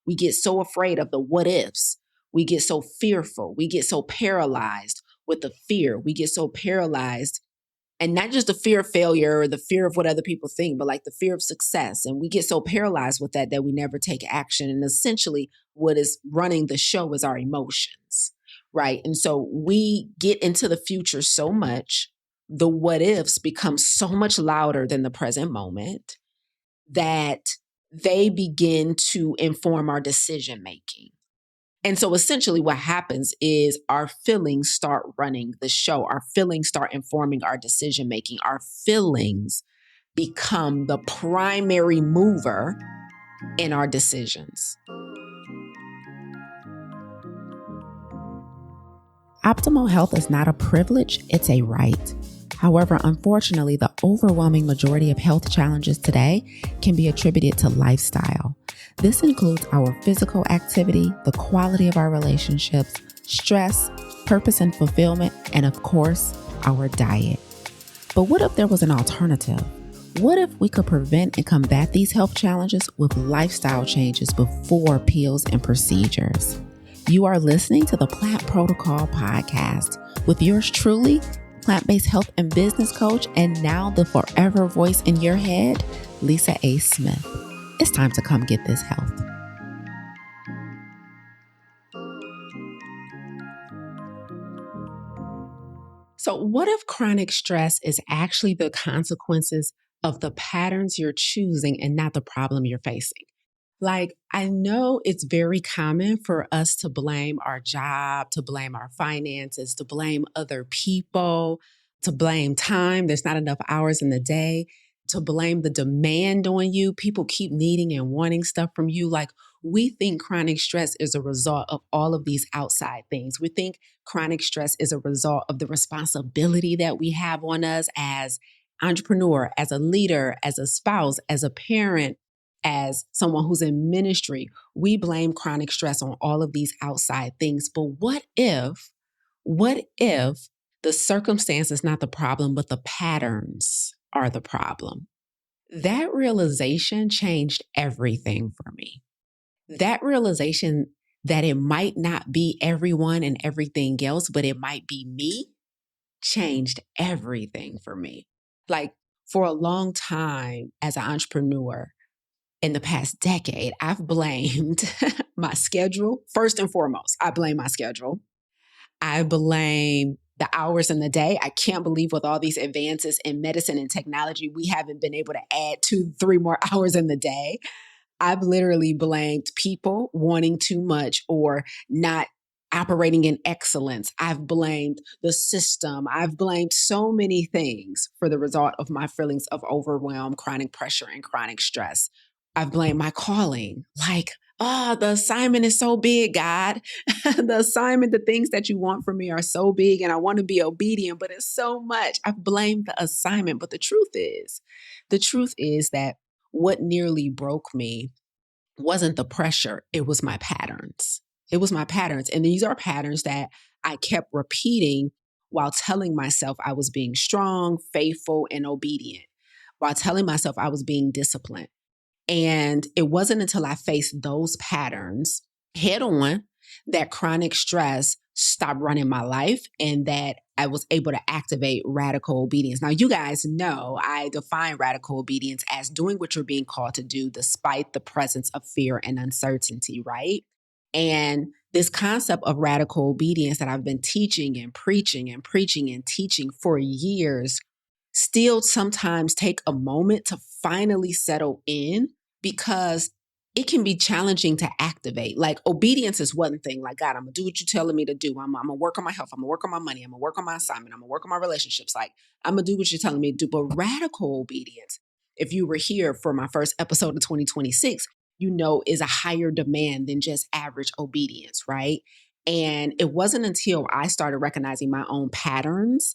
We get so afraid of the what ifs. We get so fearful. We get so paralyzed with the fear. We get so paralyzed, and not just the fear of failure or the fear of what other people think, but like the fear of success. And we get so paralyzed with that we never take action. And essentially, what is running the show is our emotions, right? And so we get into the future so much, the what ifs become so much louder than the present moment that they begin to inform our decision making. And so essentially what happens is our feelings start running the show. Our feelings start informing our decision making. Our feelings become the primary mover in our decisions. Optimal health is not a privilege, it's a right. However, unfortunately, the overwhelming majority of health challenges today can be attributed to lifestyle. This includes our physical activity, the quality of our relationships, stress, purpose and fulfillment, and of course, our diet. But what if there was an alternative? What if we could prevent and combat these health challenges with lifestyle changes before pills and procedures? You are listening to the Plant Protocol podcast with yours truly, plant-based health and business coach, and now the forever voice in your head, Lisa A. Smith. It's time to come get this health. So what if chronic stress is actually the consequences of the patterns you're choosing and not the problem you're facing? Like, I know it's very common for us to blame our job, to blame our finances, to blame other people, to blame time. There's not enough hours in the day, to blame the demand on you. People keep needing and wanting stuff from you. Like, we think chronic stress is a result of all of these outside things. We think chronic stress is a result of the responsibility that we have on us as entrepreneur, as a leader, as a spouse, as a parent, as someone who's in ministry. We blame chronic stress on all of these outside things. But what if the circumstance is not the problem, but the patterns are the problem? That realization changed everything for me. That realization that it might not be everyone and everything else, but it might be me, changed everything for me. Like, for a long time as an entrepreneur, in the past decade, I've blamed my schedule. First and foremost, I blame my schedule. I blame the hours in the day. I can't believe with all these advances in medicine and technology, we haven't been able to add 2-3 more hours in the day. I've literally blamed people wanting too much or not operating in excellence. I've blamed the system. I've blamed so many things for the result of my feelings of overwhelm, chronic pressure, and chronic stress. I've blamed my calling. Like, the assignment is so big, God. The assignment, the things that you want from me are so big and I want to be obedient, but it's so much. I've blamed the assignment. But the truth is that what nearly broke me wasn't the pressure. It was my patterns. It was my patterns. And these are patterns that I kept repeating while telling myself I was being strong, faithful, and obedient, while telling myself I was being disciplined. And it wasn't until I faced those patterns head on that chronic stress stopped running my life and that I was able to activate radical obedience. Now, you guys know I define radical obedience as doing what you're being called to do despite the presence of fear and uncertainty, right? And this concept of radical obedience that I've been teaching and preaching and teaching for years still sometimes take a moment to finally settle in, because it can be challenging to activate. Like, obedience is one thing. Like, God, I'm going to do what you're telling me to do. I'm going to work on my health. I'm going to work on my money. I'm going to work on my assignment. I'm going to work on my relationships. Like, I'm going to do what you're telling me to do. But radical obedience, if you were here for my first episode of 2026, you know, is a higher demand than just average obedience, right? And it wasn't until I started recognizing my own patterns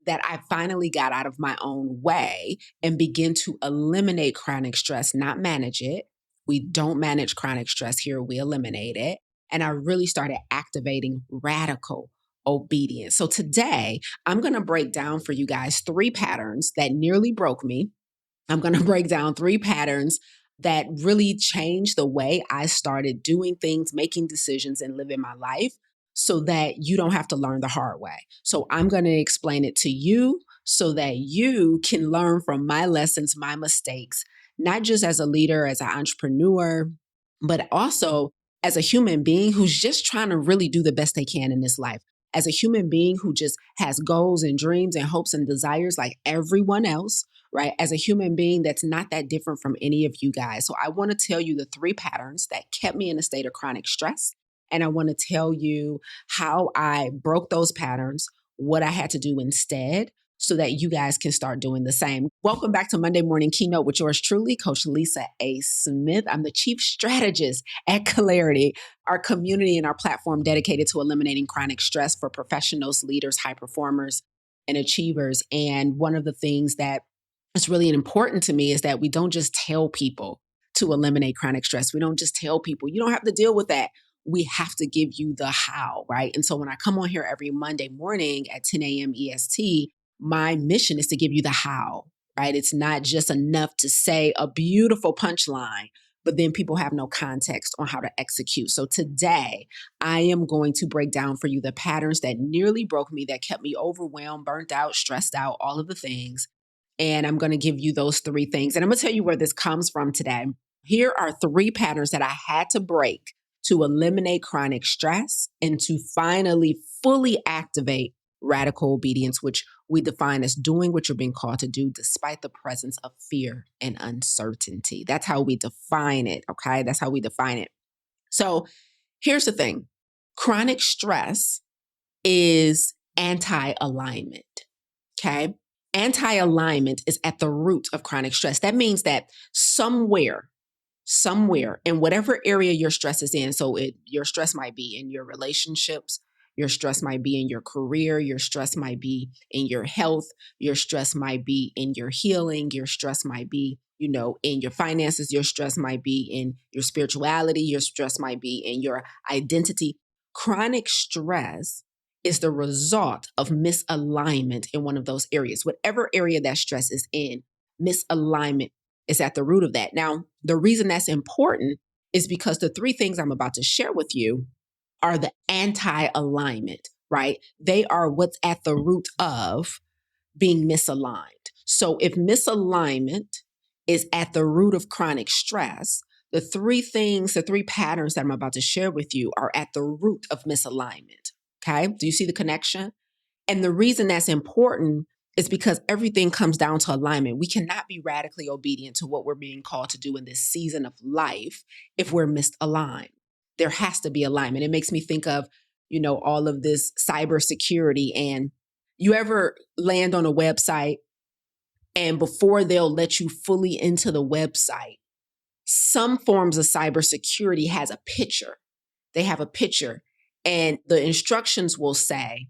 that I finally got out of my own way and begin to eliminate chronic stress, not manage it. We don't manage chronic stress here. We eliminate it. And I really started activating radical obedience. So today, I'm going to break down for you guys 3 patterns that nearly broke me. I'm going to break down 3 patterns that really changed the way I started doing things, making decisions, and living my life so that you don't have to learn the hard way. So I'm going to explain it to you so that you can learn from my lessons, my mistakes, not just as a leader, as an entrepreneur, but also as a human being who's just trying to really do the best they can in this life. As a human being who just has goals and dreams and hopes and desires like everyone else, right? As a human being that's not that different from any of you guys. So I want to tell you the 3 patterns that kept me in a state of chronic stress. And I want to tell you how I broke those patterns, what I had to do instead, so that you guys can start doing the same. Welcome back to Monday Morning Keynote with yours truly, Coach Lisa A. Smith. I'm the Chief Strategist at Clarity, our community and our platform dedicated to eliminating chronic stress for professionals, leaders, high performers, and achievers. And one of the things that is really important to me is that we don't just tell people to eliminate chronic stress. We don't just tell people, you don't have to deal with that. We have to give you the how, right? And so when I come on here every Monday morning at 10 a.m. EST, my mission is to give you the how, right? It's not just enough to say a beautiful punchline, but then people have no context on how to execute. So today, I am going to break down for you the patterns that nearly broke me, that kept me overwhelmed, burnt out, stressed out, all of the things. And I'm going to give you those 3 things. And I'm going to tell you where this comes from today. Here are 3 patterns that I had to break to eliminate chronic stress and to finally fully activate radical obedience, which we define as doing what you're being called to do despite the presence of fear and uncertainty. That's how we define it, okay? That's how we define it. So here's the thing. Chronic stress is anti-alignment, okay? Anti-alignment is at the root of chronic stress. That means that somewhere in whatever area your stress is in, so your stress might be in your relationships, your stress might be in your career, your stress might be in your health, your stress might be in your healing, your stress might be, in your finances, your stress might be in your spirituality, your stress might be in your identity. Chronic stress is the result of misalignment in one of those areas. Whatever area that stress is in, misalignment is at the root of that. Now, the reason that's important is because the 3 things I'm about to share with you are the anti-alignment, right? They are what's at the root of being misaligned. So if misalignment is at the root of chronic stress, the 3 patterns that I'm about to share with you are at the root of misalignment. Okay? Do you see the connection? And the reason that's important is because everything comes down to alignment. We cannot be radically obedient to what we're being called to do in this season of life if we're misaligned. There has to be alignment. It makes me think of, all of this cybersecurity. And you ever land on a website and before they'll let you fully into the website, some forms of cybersecurity has a picture. They have a picture and the instructions will say,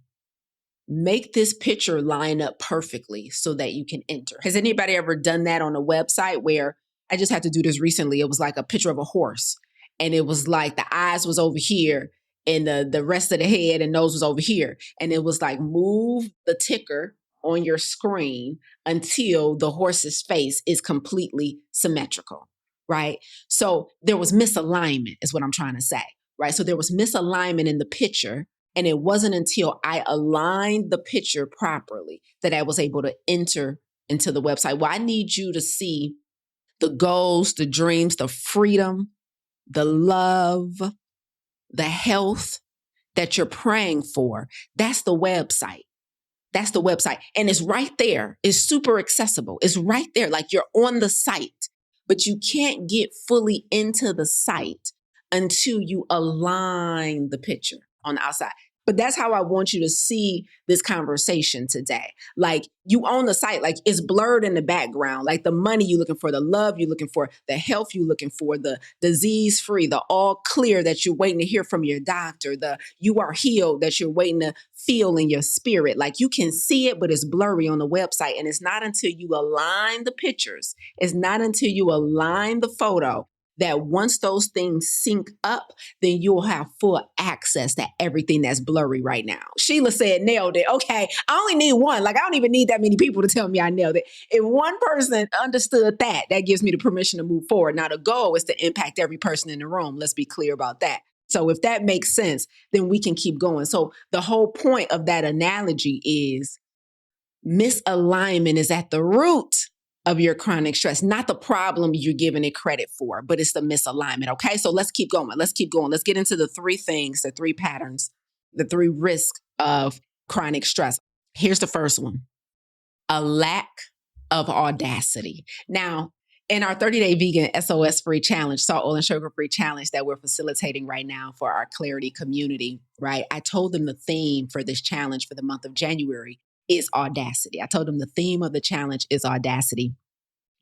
make this picture line up perfectly so that you can enter. Has anybody ever done that on a website where I just had to do this recently? It was like a picture of a horse and it was like the eyes was over here and the rest of the head and nose was over here. And it was like, move the ticker on your screen until the horse's face is completely symmetrical, right? So there was misalignment is what I'm trying to say, right? So there was misalignment in the picture. And it wasn't until I aligned the picture properly that I was able to enter into the website. Well, I need you to see the goals, the dreams, the freedom, the love, the health that you're praying for. That's the website. That's the website. And it's right there. It's super accessible. It's right there. Like you're on the site, but you can't get fully into the site until you align the picture on the outside. But that's how I want you to see this conversation today. Like you own the site, like it's blurred in the background, like the money you're looking for, the love you're looking for, the health you're looking for, the disease free, the all clear that you're waiting to hear from your doctor, the you are healed that you're waiting to feel in your spirit. Like you can see it, but it's blurry on the website. And it's not until you align the pictures, it's not until you align the photo that once those things sync up, then you'll have full access to everything that's blurry right now. Sheila said, nailed it. Okay, I only need one. Like, I don't even need that many people to tell me I nailed it. If one person understood that, that gives me the permission to move forward. Now, the goal is to impact every person in the room. Let's be clear about that. So if that makes sense, then we can keep going. So the whole point of that analogy is misalignment is at the root of your chronic stress, not the problem you're giving it credit for, but it's the misalignment. Okay, so let's keep going. Let's keep going. Let's get into the three things, the three patterns, the three risks of chronic stress. Here's the first one: a lack of audacity. Now, in our 30-day vegan SOS free challenge, salt, oil, and sugar free challenge that we're facilitating right now for our Clarity community, right? I told them the theme for this challenge for the month of January is audacity. I told them the theme of the challenge is audacity.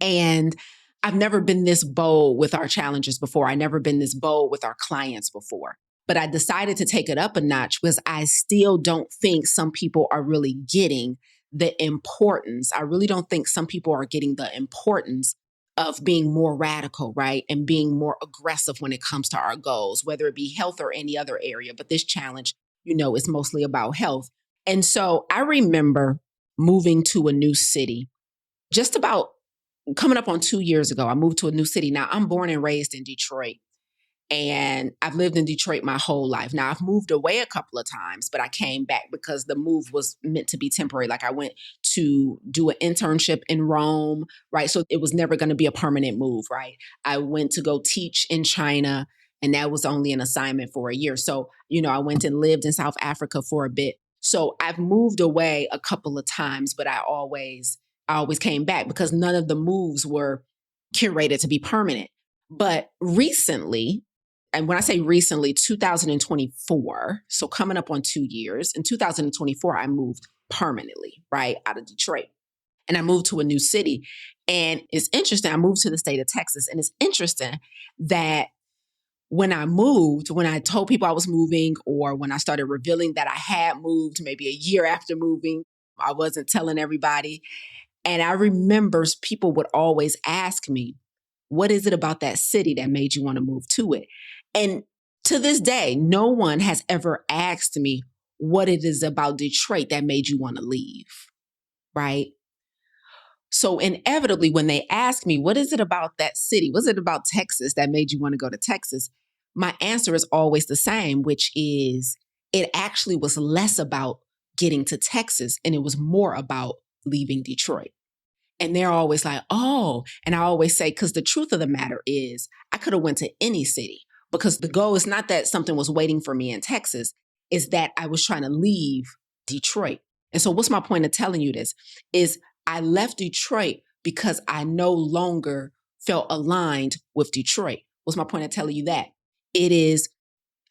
And I've never been this bold with our challenges before. I've never been this bold with our clients before. But I decided to take it up a notch because I still don't think some people are really getting the importance. I really don't think some people are getting the importance of being more radical, right? And being more aggressive when it comes to our goals, whether it be health or any other area. But this challenge, is mostly about health. And so I remember moving to a new city just about coming up on 2 years ago. I moved to a new city. Now, I'm born and raised in Detroit. And I've lived in Detroit my whole life. Now, I've moved away a couple of times, but I came back because the move was meant to be temporary. Like, I went to do an internship in Rome, right? So it was never going to be a permanent move, right? I went to go teach in China, and that was only an assignment for a year. So, I went and lived in South Africa for a bit. So I've moved away a couple of times, but I always came back because none of the moves were curated to be permanent. But recently, and when I say recently, 2024, so coming up on 2 years, in 2024, I moved permanently, right, out of Detroit. And I moved to a new city. And it's interesting, I moved to the state of Texas. And it's interesting that when I told people I was moving, or when I started revealing that I had moved maybe a year after moving, I wasn't telling everybody. And I remember people would always ask me, what is it about that city that made you want to move to it? And to this day, no one has ever asked me what it is about Detroit that made you want to leave, right? So inevitably, when they ask me, what is it about that city? What's it about Texas that made you want to go to Texas? My answer is always the same, which is it actually was less about getting to Texas and it was more about leaving Detroit. And they're always like, oh, and I always say, because the truth of the matter is I could have went to any city, because the goal is not that something was waiting for me in Texas, is that I was trying to leave Detroit. And so what's my point of telling you this is I left Detroit because I no longer felt aligned with Detroit. What's my point of telling you that? It is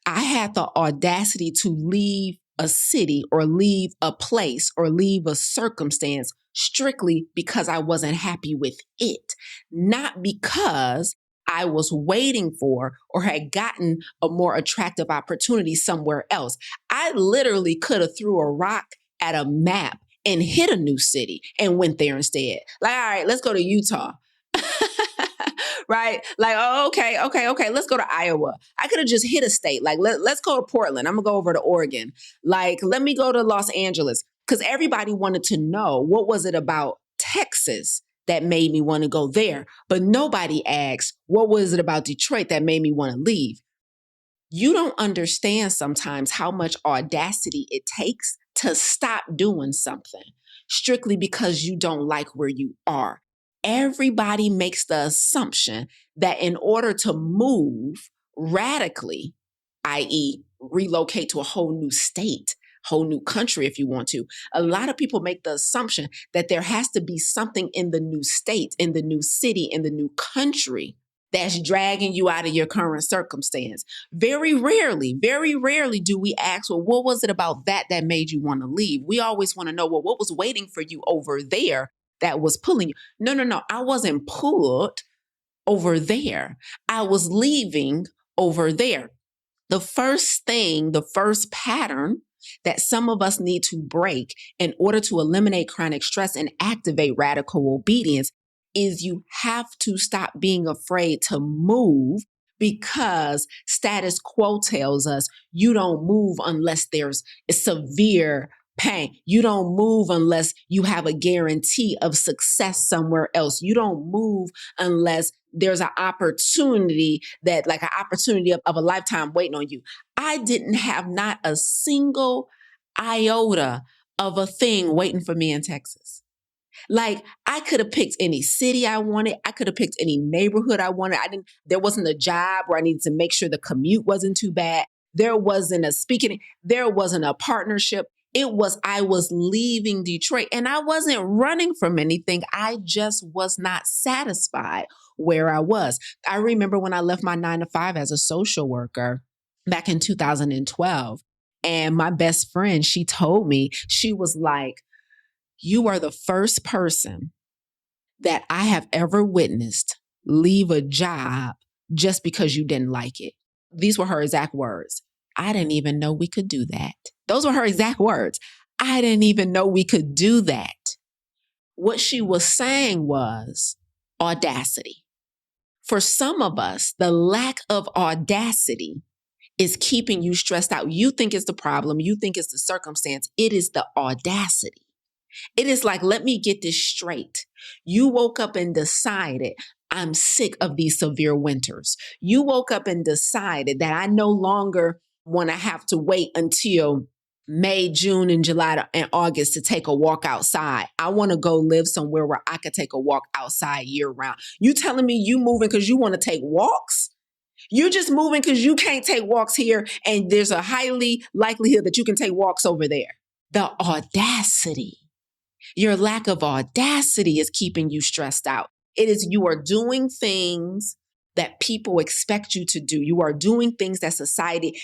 I had the audacity to leave a city or leave a place or leave a circumstance strictly because I wasn't happy with it, not because I was waiting for or had gotten a more attractive opportunity somewhere else. I literally could have threw a rock at a map and hit a new city and went there instead. Like, all right, let's go to Utah. Right? Like, oh, okay. Let's go to Iowa. I could have just hit a state. Like, let's go to Portland. I'm going to go over to Oregon. Like, let me go to Los Angeles. Because everybody wanted to know, what was it about Texas that made me want to go there? But nobody asked, what was it about Detroit that made me want to leave? You don't understand sometimes how much audacity it takes to stop doing something strictly because you don't like where you are. Everybody makes the assumption that in order to move radically, i.e., relocate to a whole new state, whole new country if you want to, a lot of people make the assumption that there has to be something in the new state, in the new city, in the new country that's dragging you out of your current circumstance. Very rarely do we ask, well, what was it about that made you want to leave? We always want to know, well, what was waiting for you over there that was pulling you? No. I wasn't pulled over there. I was leaving over there. The first pattern that some of us need to break in order to eliminate chronic stress and activate radical obedience is you have to stop being afraid to move, because status quo tells us you don't move unless there's severe pain. You don't move unless you have a guarantee of success somewhere else. You don't move unless there's an opportunity that, like an opportunity of a lifetime waiting on you. I didn't have not a single iota of a thing waiting for me in Texas. Like, I could have picked any city I wanted. I could have picked any neighborhood I wanted. There wasn't a job where I needed to make sure the commute wasn't too bad. There wasn't a speaking, there wasn't a partnership. I was leaving Detroit and I wasn't running from anything. I just was not satisfied where I was. I remember when I left my 9 to 5 as a social worker back in 2012. And my best friend, she told me, she was like, you are the first person that I have ever witnessed leave a job just because you didn't like it. These were her exact words. I didn't even know we could do that. Those were her exact words. I didn't even know we could do that. What she was saying was audacity. For some of us, the lack of audacity is keeping you stressed out. You think it's the problem. You think it's the circumstance. It is the audacity. It is like, let me get this straight. You woke up and decided, I'm sick of these severe winters. You woke up and decided that I no longer want to have to wait until May, June, and July and August to take a walk outside. I want to go live somewhere where I could take a walk outside year round. You telling me you moving because you want to take walks? You're just moving because you can't take walks here, and there's a highly likelihood that you can take walks over there. The audacity. Your lack of audacity is keeping you stressed out. It is, you are doing things that people expect you to do. You are doing things that society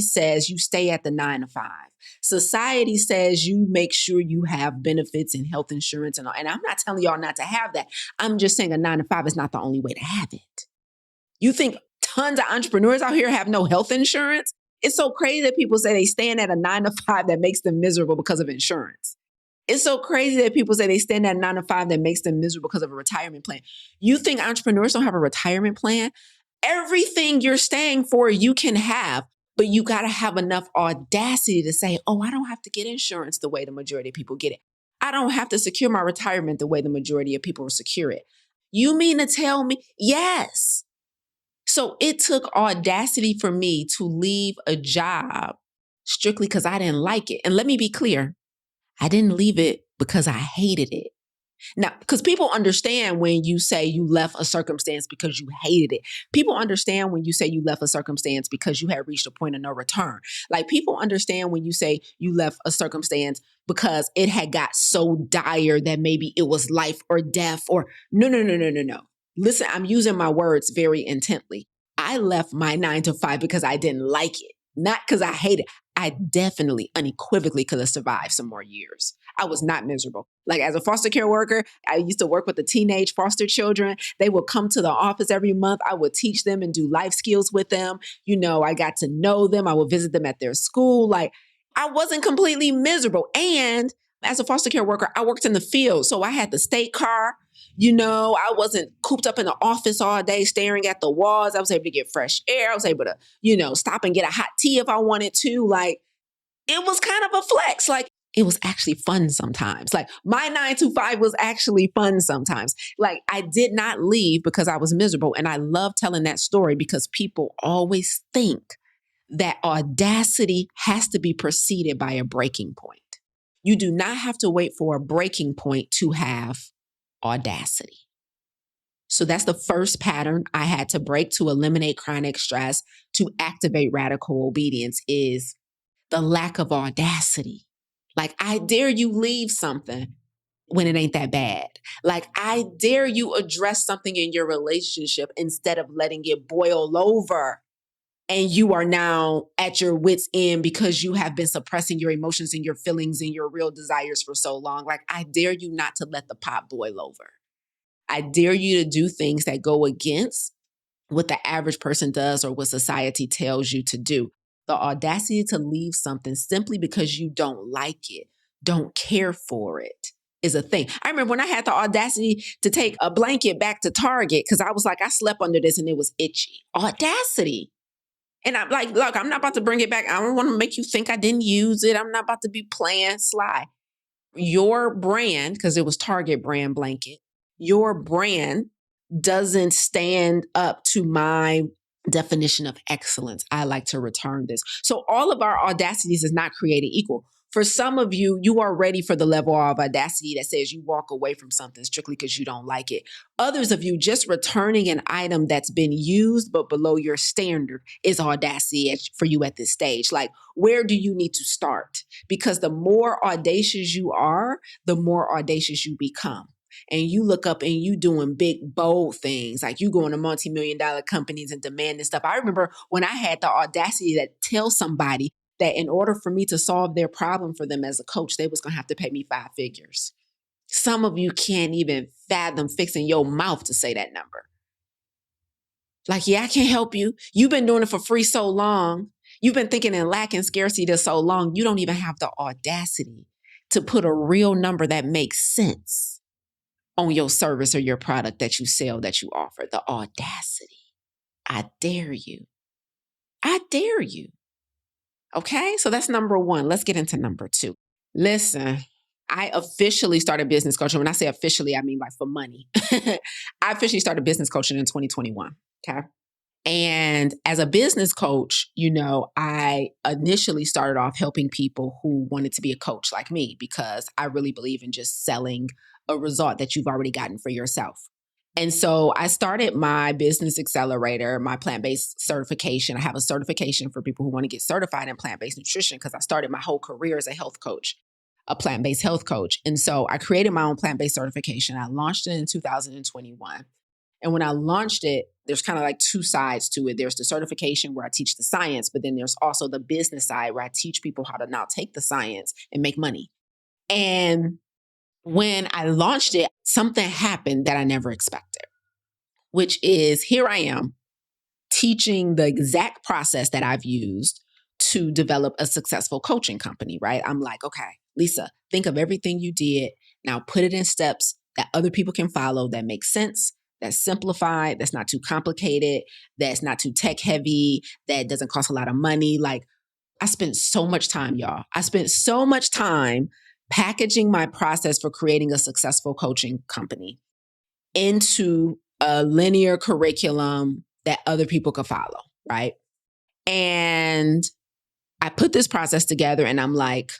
says you stay at the 9 to 5. Society says you make sure you have benefits and health insurance and all. And I'm not telling y'all not to have that. I'm just saying a 9 to 5 is not the only way to have it. You think tons of entrepreneurs out here have no health insurance? It's so crazy that people say they stand at a 9 to 5 that makes them miserable because of insurance. It's so crazy that people say they stand at 9 to 5 that makes them miserable because of a retirement plan. You think entrepreneurs don't have a retirement plan? Everything you're staying for, you can have, but you got to have enough audacity to say, oh, I don't have to get insurance the way the majority of people get it. I don't have to secure my retirement the way the majority of people secure it. You mean to tell me? Yes. So it took audacity for me to leave a job strictly because I didn't like it. And let me be clear. I didn't leave it because I hated it. Now, because people understand when you say you left a circumstance because you hated it. People understand when you say you left a circumstance because you had reached a point of no return. Like, people understand when you say you left a circumstance because it had got so dire that maybe it was life or death or no. Listen, I'm using my words very intently. I left my 9 to 5 because I didn't like it, not because I hated it. I definitely, unequivocally could have survived some more years. I was not miserable. Like, as a foster care worker, I used to work with the teenage foster children. They would come to the office every month. I would teach them and do life skills with them. You know, I got to know them. I would visit them at their school. Like, I wasn't completely miserable. And as a foster care worker, I worked in the field. So I had the state car. You know, I wasn't cooped up in the office all day staring at the walls. I was able to get fresh air. I was able to, stop and get a hot tea if I wanted to. Like, it was kind of a flex. Like, it was actually fun sometimes. Like, my 9 to 5 was actually fun sometimes. Like, I did not leave because I was miserable. And I love telling that story because people always think that audacity has to be preceded by a breaking point. You do not have to wait for a breaking point to have audacity. So that's the first pattern I had to break to eliminate chronic stress, to activate radical obedience, is the lack of audacity. Like, I dare you leave something when it ain't that bad. Like, I dare you address something in your relationship instead of letting it boil over. And you are now at your wit's end because you have been suppressing your emotions and your feelings and your real desires for so long. Like, I dare you not to let the pot boil over. I dare you to do things that go against what the average person does or what society tells you to do. The audacity to leave something simply because you don't like it, don't care for it, is a thing. I remember when I had the audacity to take a blanket back to Target because I was like, I slept under this and it was itchy. Audacity. And I'm like, look, I'm not about to bring it back. I don't want to make you think I didn't use it. I'm not about to be playing sly. Your brand, because it was Target brand blanket, your brand doesn't stand up to my definition of excellence. I like to return this. So all of our audacities is not created equal. For some of you, you are ready for the level of audacity that says you walk away from something strictly because you don't like it. Others of you, just returning an item that's been used but below your standard is audacity for you at this stage. Like, where do you need to start? Because the more audacious you are, the more audacious you become. And you look up and you doing big, bold things, like you going to multi-million-dollar companies and demanding stuff. I remember when I had the audacity to tell somebody that in order for me to solve their problem for them as a coach, they was going to have to pay me 5 figures. Some of you can't even fathom fixing your mouth to say that number. Like, yeah, I can't help you. You've been doing it for free so long. You've been thinking in lack and scarcity so long. You don't even have the audacity to put a real number that makes sense on your service or your product that you sell, that you offer. The audacity. I dare you. I dare you. Okay, so that's number one. Let's get into number two. Listen, I officially started business coaching. When I say officially, I mean like for money. I officially started business coaching in 2021. Okay. And as a business coach, I initially started off helping people who wanted to be a coach like me, because I really believe in just selling a result that you've already gotten for yourself. And so I started my business accelerator, my plant-based certification. I have a certification for people who want to get certified in plant-based nutrition because I started my whole career as a health coach, a plant-based health coach. And so I created my own plant-based certification. I launched it in 2021. And when I launched it, there's kind of like 2 sides to it. There's the certification where I teach the science, but then there's also the business side where I teach people how to now take the science and make money. And when I launched it, something happened that I never expected, which is here I am teaching the exact process that I've used to develop a successful coaching company, right? I'm like, okay, Lisa, think of everything you did. Now put it in steps that other people can follow that make sense, that's simplified, that's not too complicated, that's not too tech heavy, that doesn't cost a lot of money. Like, I spent so much time, y'all. I spent so much time packaging my process for creating a successful coaching company into a linear curriculum that other people could follow, right? And I put this process together and I'm like,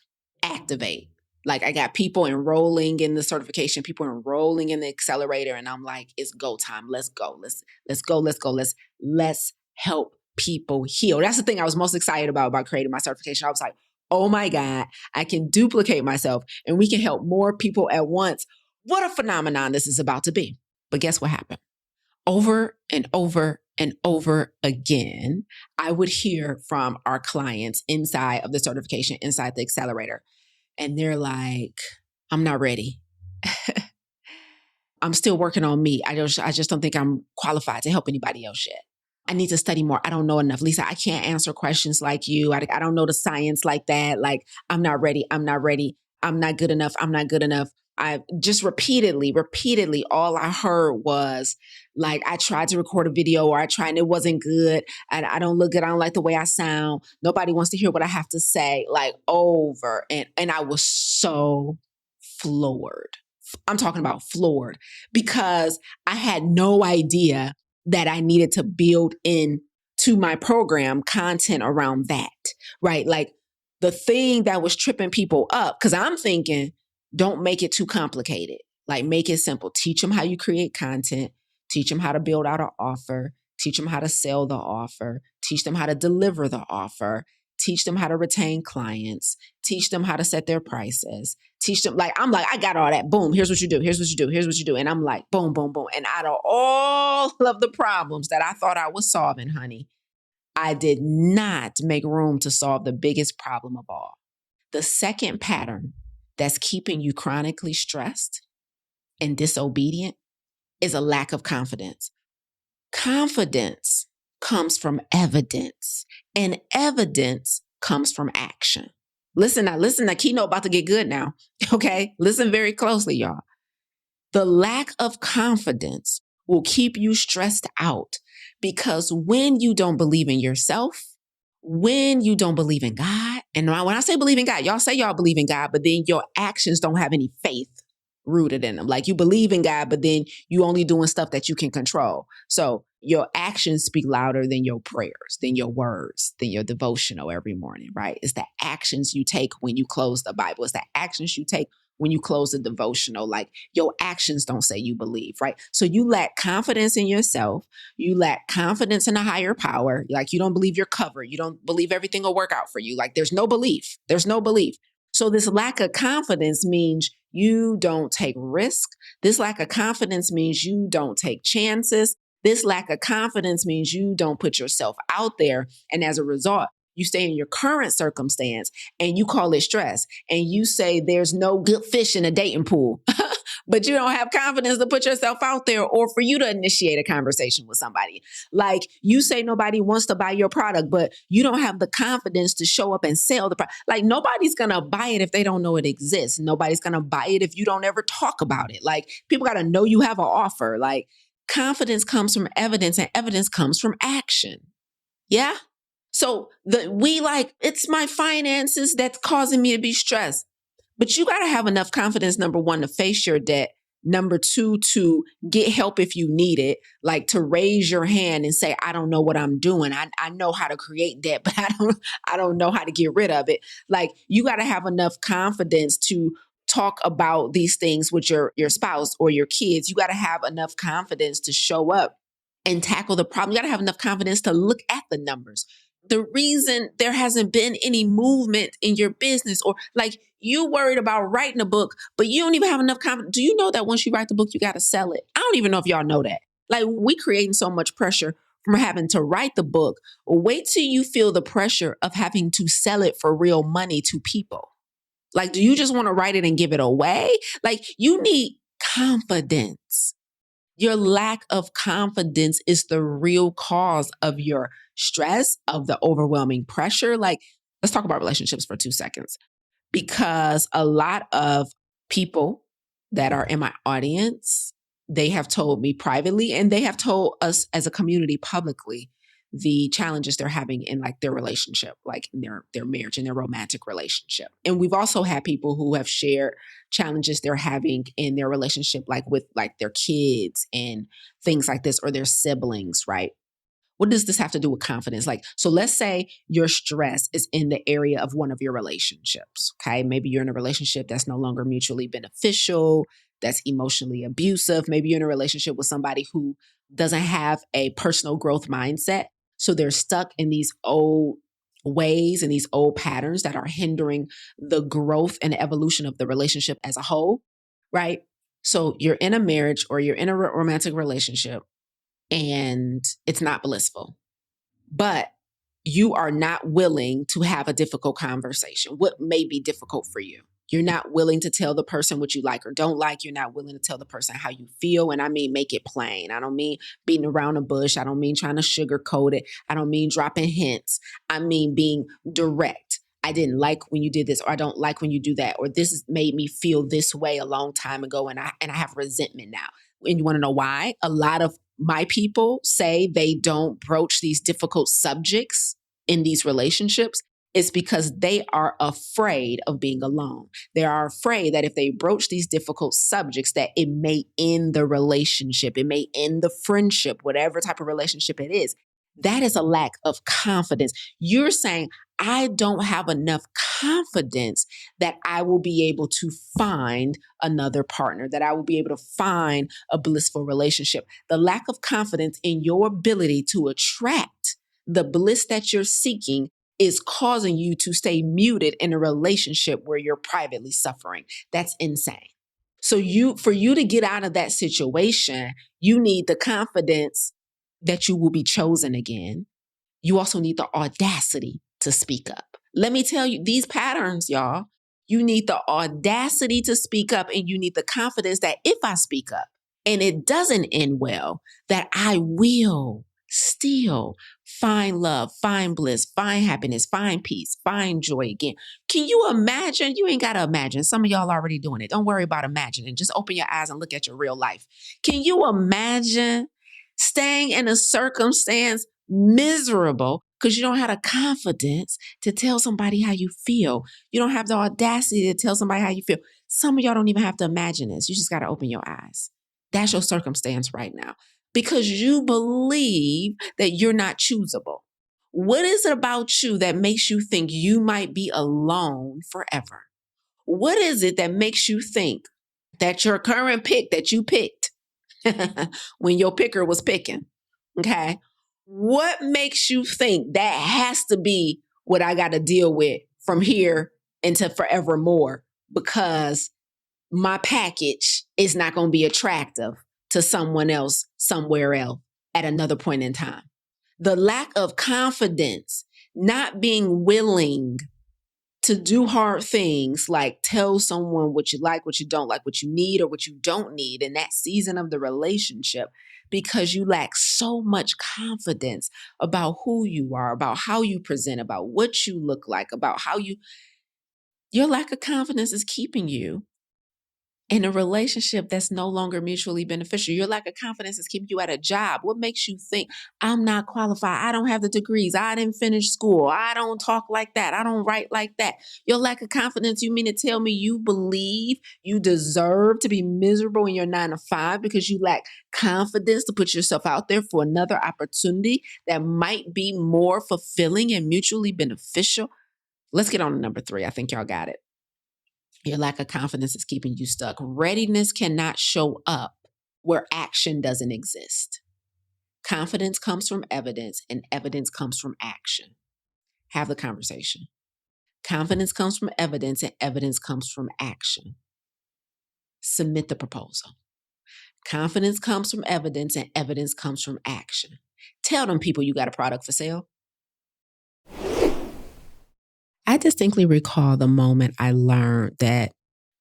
activate. Like, I got people enrolling in the certification, people enrolling in the accelerator, and I'm like, it's go time. Let's go. Let's go. Let's help people heal. That's the thing I was most excited about creating my certification. I was like, oh my God, I can duplicate myself and we can help more people at once. What a phenomenon this is about to be. But guess what happened? Over and over and over again, I would hear from our clients inside of the certification, inside the accelerator. And they're like, I'm not ready. I'm still working on me. I just don't think I'm qualified to help anybody else yet. I need to study more. I don't know enough. Lisa, I can't answer questions like you. I don't know the science like that. Like, I'm not ready. I'm not ready. I'm not good enough. I'm not good enough. I just repeatedly, all I heard was like, I tried to record a video or I tried and it wasn't good. I don't look good. I don't like the way I sound. Nobody wants to hear what I have to say, like over. And I was so floored. I'm talking about floored because I had no idea that I needed to build in to my program content around that, right? Like the thing that was tripping people up, because I'm thinking, don't make it too complicated. Like, make it simple. Teach them how you create content. Teach them how to build out an offer. Teach them how to sell the offer. Teach them how to deliver the offer. Teach them how to retain clients. Teach them how to set their prices. Teach them, like, I'm like, I got all that. Boom, here's what you do. Here's what you do. Here's what you do. And I'm like, boom, boom, boom. And out of all of the problems that I thought I was solving, honey, I did not make room to solve the biggest problem of all. The second pattern that's keeping you chronically stressed and disobedient is a lack of confidence. Confidence comes from evidence, and evidence comes from action. Listen now, the keynote about to get good now. Okay. Listen very closely, y'all. The lack of confidence will keep you stressed out because when you don't believe in yourself, when you don't believe in God, and when I say believe in God, y'all say y'all believe in God, but then your actions don't have any faith rooted in them. Like you believe in God, but then you only doing stuff that you can control. So your actions speak louder than your prayers, than your words, than your devotional every morning, right? It's the actions you take when you close the Bible. It's the actions you take when you close the devotional. Like your actions don't say you believe, right? So you lack confidence in yourself. You lack confidence in a higher power. Like you don't believe you're covered. You don't believe everything will work out for you. Like there's no belief. There's no belief. So this lack of confidence means you don't take risk. This lack of confidence means you don't take chances. This lack of confidence means you don't put yourself out there. And as a result, you stay in your current circumstance and you call it stress. And you say there's no good fish in a dating pool, but you don't have confidence to put yourself out there or for you to initiate a conversation with somebody. Like you say nobody wants to buy your product, but you don't have the confidence to show up and sell the product. Like nobody's going to buy it if they don't know it exists. Nobody's going to buy it if you don't ever talk about it. Like people got to know you have an offer. Like confidence comes from evidence and evidence comes from action. Yeah. So it's my finances that's causing me to be stressed. But you got to have enough confidence, number one, to face your debt. Number two, to get help if you need it, like to raise your hand and say, I don't know what I'm doing. I know how to create debt, but I don't know how to get rid of it. Like you got to have enough confidence to talk about these things with your spouse or your kids. You got to have enough confidence to show up and tackle the problem. You got to have enough confidence to look at the numbers. The reason there hasn't been any movement in your business, or like you worried about writing a book, but you don't even have enough confidence. Do you know that once you write the book, you got to sell it? I don't even know if y'all know that. Like we creating so much pressure from having to write the book. Wait till you feel the pressure of having to sell it for real money to people. Like, do you just want to write it and give it away? Like you need confidence. Your lack of confidence is the real cause of your stress, of the overwhelming pressure. Like, let's talk about relationships for 2 seconds, because a lot of people that are in my audience, they have told me privately and they have told us as a community publicly the challenges they're having in like their relationship, like in their marriage and their romantic relationship. And we've also had people who have shared challenges they're having in their relationship, like with like their kids and things like this, or their siblings, right? What does this have to do with confidence? Like, so let's say your stress is in the area of one of your relationships. Okay. Maybe you're in a relationship that's no longer mutually beneficial, that's emotionally abusive. Maybe you're in a relationship with somebody who doesn't have a personal growth mindset. So they're stuck in these old ways and these old patterns that are hindering the growth and evolution of the relationship as a whole. Right. So you're in a marriage or you're in a romantic relationship and it's not blissful, but you are not willing to have a difficult conversation. What may be difficult for you? You're not willing to tell the person what you like or don't like. You're not willing to tell the person how you feel. And I mean, make it plain. I don't mean beating around the bush. I don't mean trying to sugarcoat it. I don't mean dropping hints. I mean being direct. I didn't like when you did this, or I don't like when you do that, or this has made me feel this way a long time ago, and I have resentment now. And you want to know why? A lot of my people say they don't broach these difficult subjects in these relationships. It's because they are afraid of being alone. They are afraid that if they broach these difficult subjects, that it may end the relationship, it may end the friendship, whatever type of relationship it is. That is a lack of confidence. You're saying, I don't have enough confidence that I will be able to find another partner, that I will be able to find a blissful relationship. The lack of confidence in your ability to attract the bliss that you're seeking is causing you to stay muted in a relationship where you're privately suffering. That's insane. So for you to get out of that situation, you need the confidence that you will be chosen again. You also need the audacity to speak up. Let me tell you, these patterns, y'all, you need the audacity to speak up, and you need the confidence that if I speak up and it doesn't end well, that I will still find love, find bliss, find happiness, find peace, find joy again. Can you imagine? You ain't got to imagine. Some of y'all already doing it. Don't worry about imagining. Just open your eyes and look at your real life. Can you imagine staying in a circumstance miserable because you don't have the confidence to tell somebody how you feel? You don't have the audacity to tell somebody how you feel. Some of y'all don't even have to imagine this. You just got to open your eyes. That's your circumstance right now because you believe that you're not choosable. What is it about you that makes you think you might be alone forever? What is it that makes you think that your current pick that you picked when your picker was picking, okay? What makes you think that has to be what I got to deal with from here into forevermore? Because my package is not going to be attractive to someone else somewhere else at another point in time. The lack of confidence, not being willing to do hard things like tell someone what you like, what you don't like, what you need or what you don't need in that season of the relationship because you lack so much confidence about who you are, about how you present, about what you look like, about how your lack of confidence is keeping you in a relationship that's no longer mutually beneficial. Your lack of confidence is keeping you at a job. What makes you think I'm not qualified? I don't have the degrees. I didn't finish school. I don't talk like that. I don't write like that. Your lack of confidence, you mean to tell me you believe you deserve to be miserable in your 9 to 5 because you lack confidence to put yourself out there for another opportunity that might be more fulfilling and mutually beneficial? Let's get on to number 3. I think y'all got it. Your lack of confidence is keeping you stuck. Readiness cannot show up where action doesn't exist. Confidence comes from evidence, and evidence comes from action. Have the conversation. Confidence comes from evidence, and evidence comes from action. Submit the proposal. Confidence comes from evidence, and evidence comes from action. Tell them people you got a product for sale. I distinctly recall the moment I learned that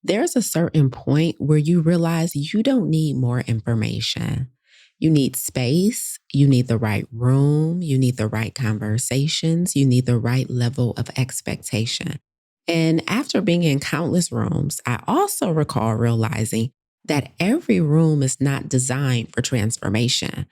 there's a certain point where you realize you don't need more information. You need space, you need the right room, you need the right conversations, you need the right level of expectation. And after being in countless rooms, I also recall realizing that every room is not designed for transformation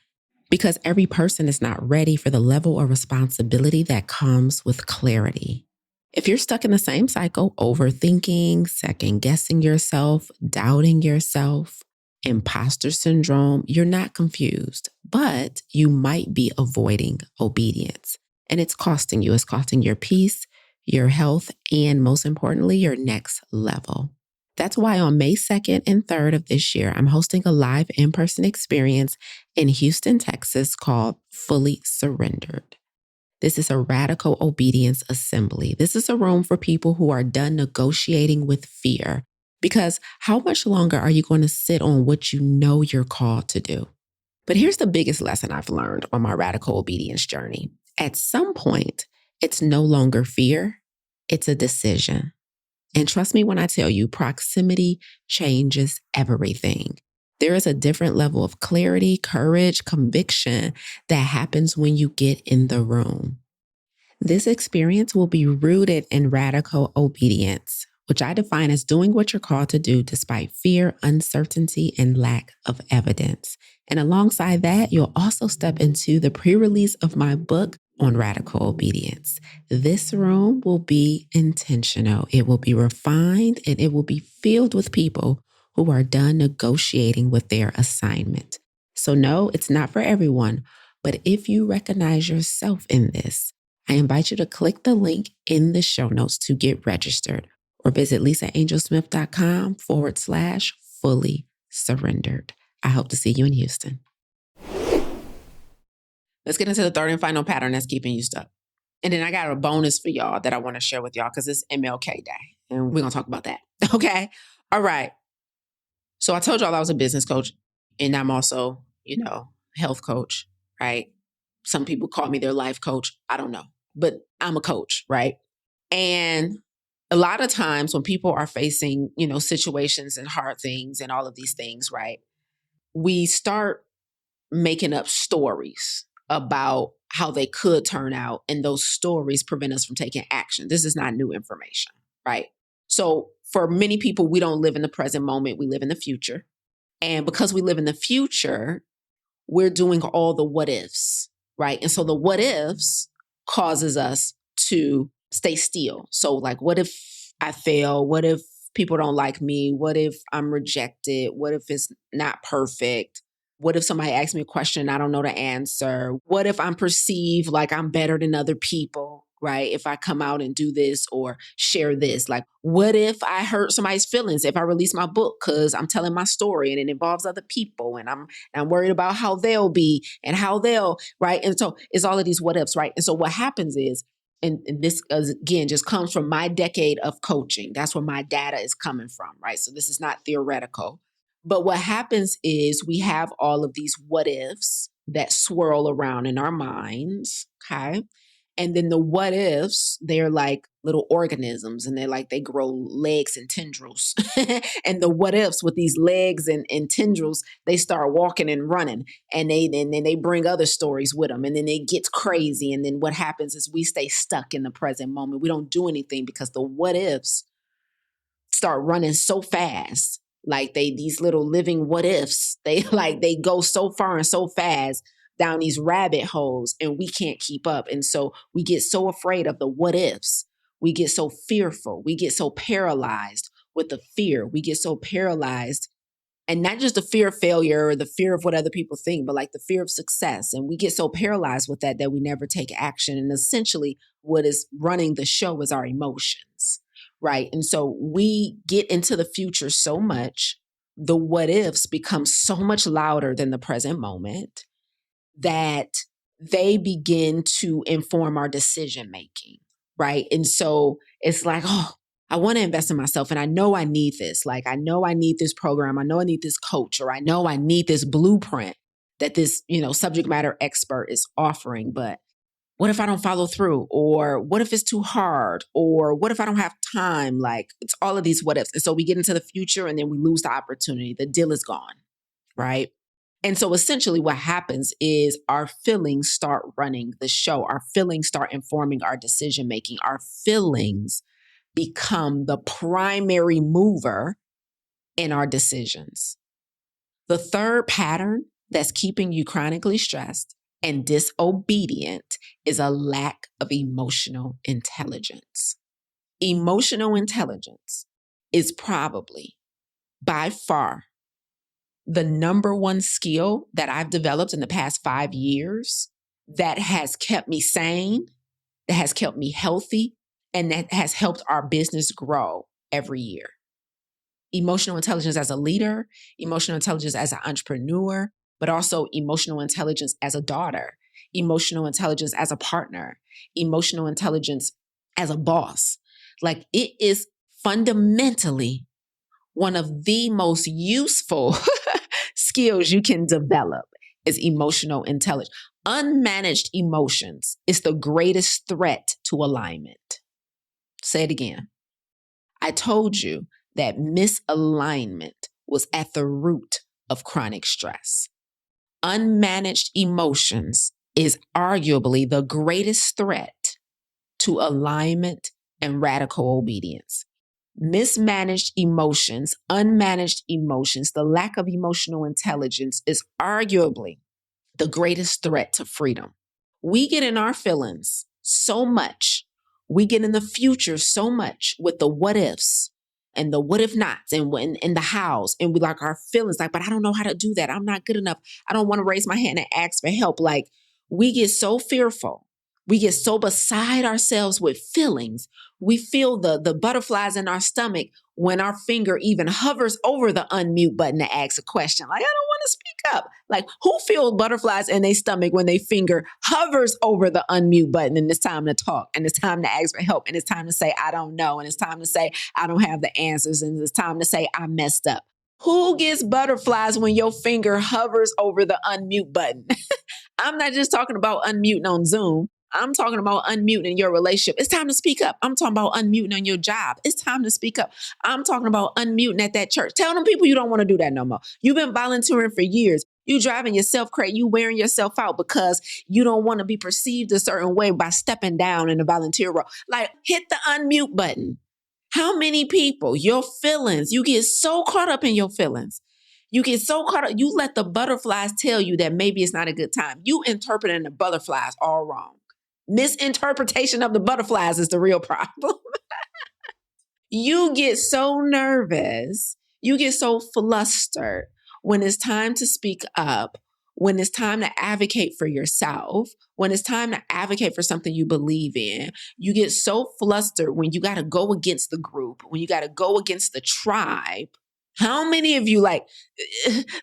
because every person is not ready for the level of responsibility that comes with clarity. If you're stuck in the same cycle, overthinking, second guessing yourself, doubting yourself, imposter syndrome, you're not confused, but you might be avoiding obedience. And it's costing you. It's costing your peace, your health, and most importantly, your next level. That's why on May 2nd and 3rd of this year, I'm hosting a live in-person experience in Houston, Texas called Fully Surrendered. This is a radical obedience assembly. This is a room for people who are done negotiating with fear. Because how much longer are you going to sit on what you know you're called to do? But here's the biggest lesson I've learned on my radical obedience journey. At some point, it's no longer fear, it's a decision. And trust me when I tell you, proximity changes everything. There is a different level of clarity, courage, conviction that happens when you get in the room. This experience will be rooted in radical obedience, which I define as doing what you're called to do despite fear, uncertainty, and lack of evidence. And alongside that, you'll also step into the pre-release of my book on radical obedience. This room will be intentional. It will be refined, and it will be filled with people who are done negotiating with their assignment. So no, it's not for everyone, but if you recognize yourself in this, I invite you to click the link in the show notes to get registered or visit lisaangelsmith.com/fully surrendered. I hope to see you in Houston. Let's get into the third and final pattern that's keeping you stuck. And then I got a bonus for y'all that I want to share with y'all because it's MLK Day. And we're going to talk about that. Okay. All right. So I told y'all I was a business coach and I'm also, health coach, right? Some people call me their life coach. I don't know, but I'm a coach, right? And a lot of times when people are facing, situations and hard things and all of these things, right? We start making up stories about how they could turn out. And those stories prevent us from taking action. This is not new information, right? So for many people, we don't live in the present moment, we live in the future. And because we live in the future, we're doing all the what ifs, right? And so the what ifs causes us to stay still. So like, what if I fail? What if people don't like me? What if I'm rejected? What if it's not perfect? What if somebody asks me a question and I don't know the answer? What if I'm perceived like I'm better than other people, right? If I come out and do this or share this, like, what if I hurt somebody's feelings if I release my book because I'm telling my story and it involves other people and I'm worried about how they'll be and how they'll, right? And so it's all of these what ifs, right? And so what happens is, and this again just comes from my decade of coaching. That's where my data is coming from, right? So this is not theoretical. But what happens is we have all of these what ifs that swirl around in our minds, okay? And then the what ifs, they're like little organisms and they grow legs and tendrils. And the what ifs with these legs and tendrils, they start walking and running and then they bring other stories with them and then it gets crazy. And then what happens is we stay stuck in the present moment. We don't do anything because the what ifs start running so fast. Like these little living what ifs, they go so far and so fast down these rabbit holes and we can't keep up. And so we get so afraid of the what ifs. We get so fearful. We get so paralyzed with the fear. We get so paralyzed, and not just the fear of failure or the fear of what other people think, but like the fear of success. And we get so paralyzed with that we never take action. And essentially what is running the show is our emotions, right? And so we get into the future so much, the what ifs become so much louder than the present moment, that they begin to inform our decision making, right? And so it's like, oh, I want to invest in myself and I know I need this. Like, I know I need this program. I know I need this coach, or I know I need this blueprint that this, subject matter expert is offering. But what if I don't follow through? Or what if it's too hard? Or what if I don't have time? Like, it's all of these what ifs. And so we get into the future and then we lose the opportunity. The deal is gone, right? And so essentially what happens is our feelings start running the show. Our feelings start informing our decision making. Our feelings become the primary mover in our decisions. The third pattern that's keeping you chronically stressed and disobedient is a lack of emotional intelligence. Emotional intelligence is probably by far the number one skill that I've developed in the past 5 years that has kept me sane, that has kept me healthy, and that has helped our business grow every year. Emotional intelligence as a leader, emotional intelligence as an entrepreneur, but also emotional intelligence as a daughter, emotional intelligence as a partner, emotional intelligence as a boss. Like, it is fundamentally one of the most useful skills you can develop is emotional intelligence. Unmanaged emotions is the greatest threat to alignment. Say it again. I told you that misalignment was at the root of chronic stress. Unmanaged emotions is arguably the greatest threat to alignment and radical obedience. Mismanaged emotions, unmanaged emotions, the lack of emotional intelligence is arguably the greatest threat to freedom. We get in our feelings so much. We get in the future so much with the what ifs and the what if nots and the hows. And we like our feelings like, but I don't know how to do that. I'm not good enough. I don't want to raise my hand and ask for help. Like, we get so fearful. We get so beside ourselves with feelings. We feel the butterflies in our stomach when our finger even hovers over the unmute button to ask a question. Like, I don't want to speak up. Like, who feels butterflies in their stomach when their finger hovers over the unmute button and it's time to talk and it's time to ask for help and it's time to say, I don't know. And it's time to say, I don't have the answers. And it's time to say, I messed up. Who gets butterflies when your finger hovers over the unmute button? I'm not just talking about unmuting on Zoom. I'm talking about unmuting in your relationship. It's time to speak up. I'm talking about unmuting on your job. It's time to speak up. I'm talking about unmuting at that church. Tell them people you don't want to do that no more. You've been volunteering for years. You driving yourself crazy. You wearing yourself out because you don't want to be perceived a certain way by stepping down in a volunteer role. Like, hit the unmute button. How many people, your feelings, you get so caught up in your feelings. You get so caught up, you let the butterflies tell you that maybe it's not a good time. You interpreting the butterflies all wrong. Misinterpretation of the butterflies is the real problem. You get so nervous, you get so flustered when it's time to speak up, when it's time to advocate for yourself, when it's time to advocate for something you believe in. You get so flustered when you got to go against the group, when you got to go against the tribe. How many of you, like,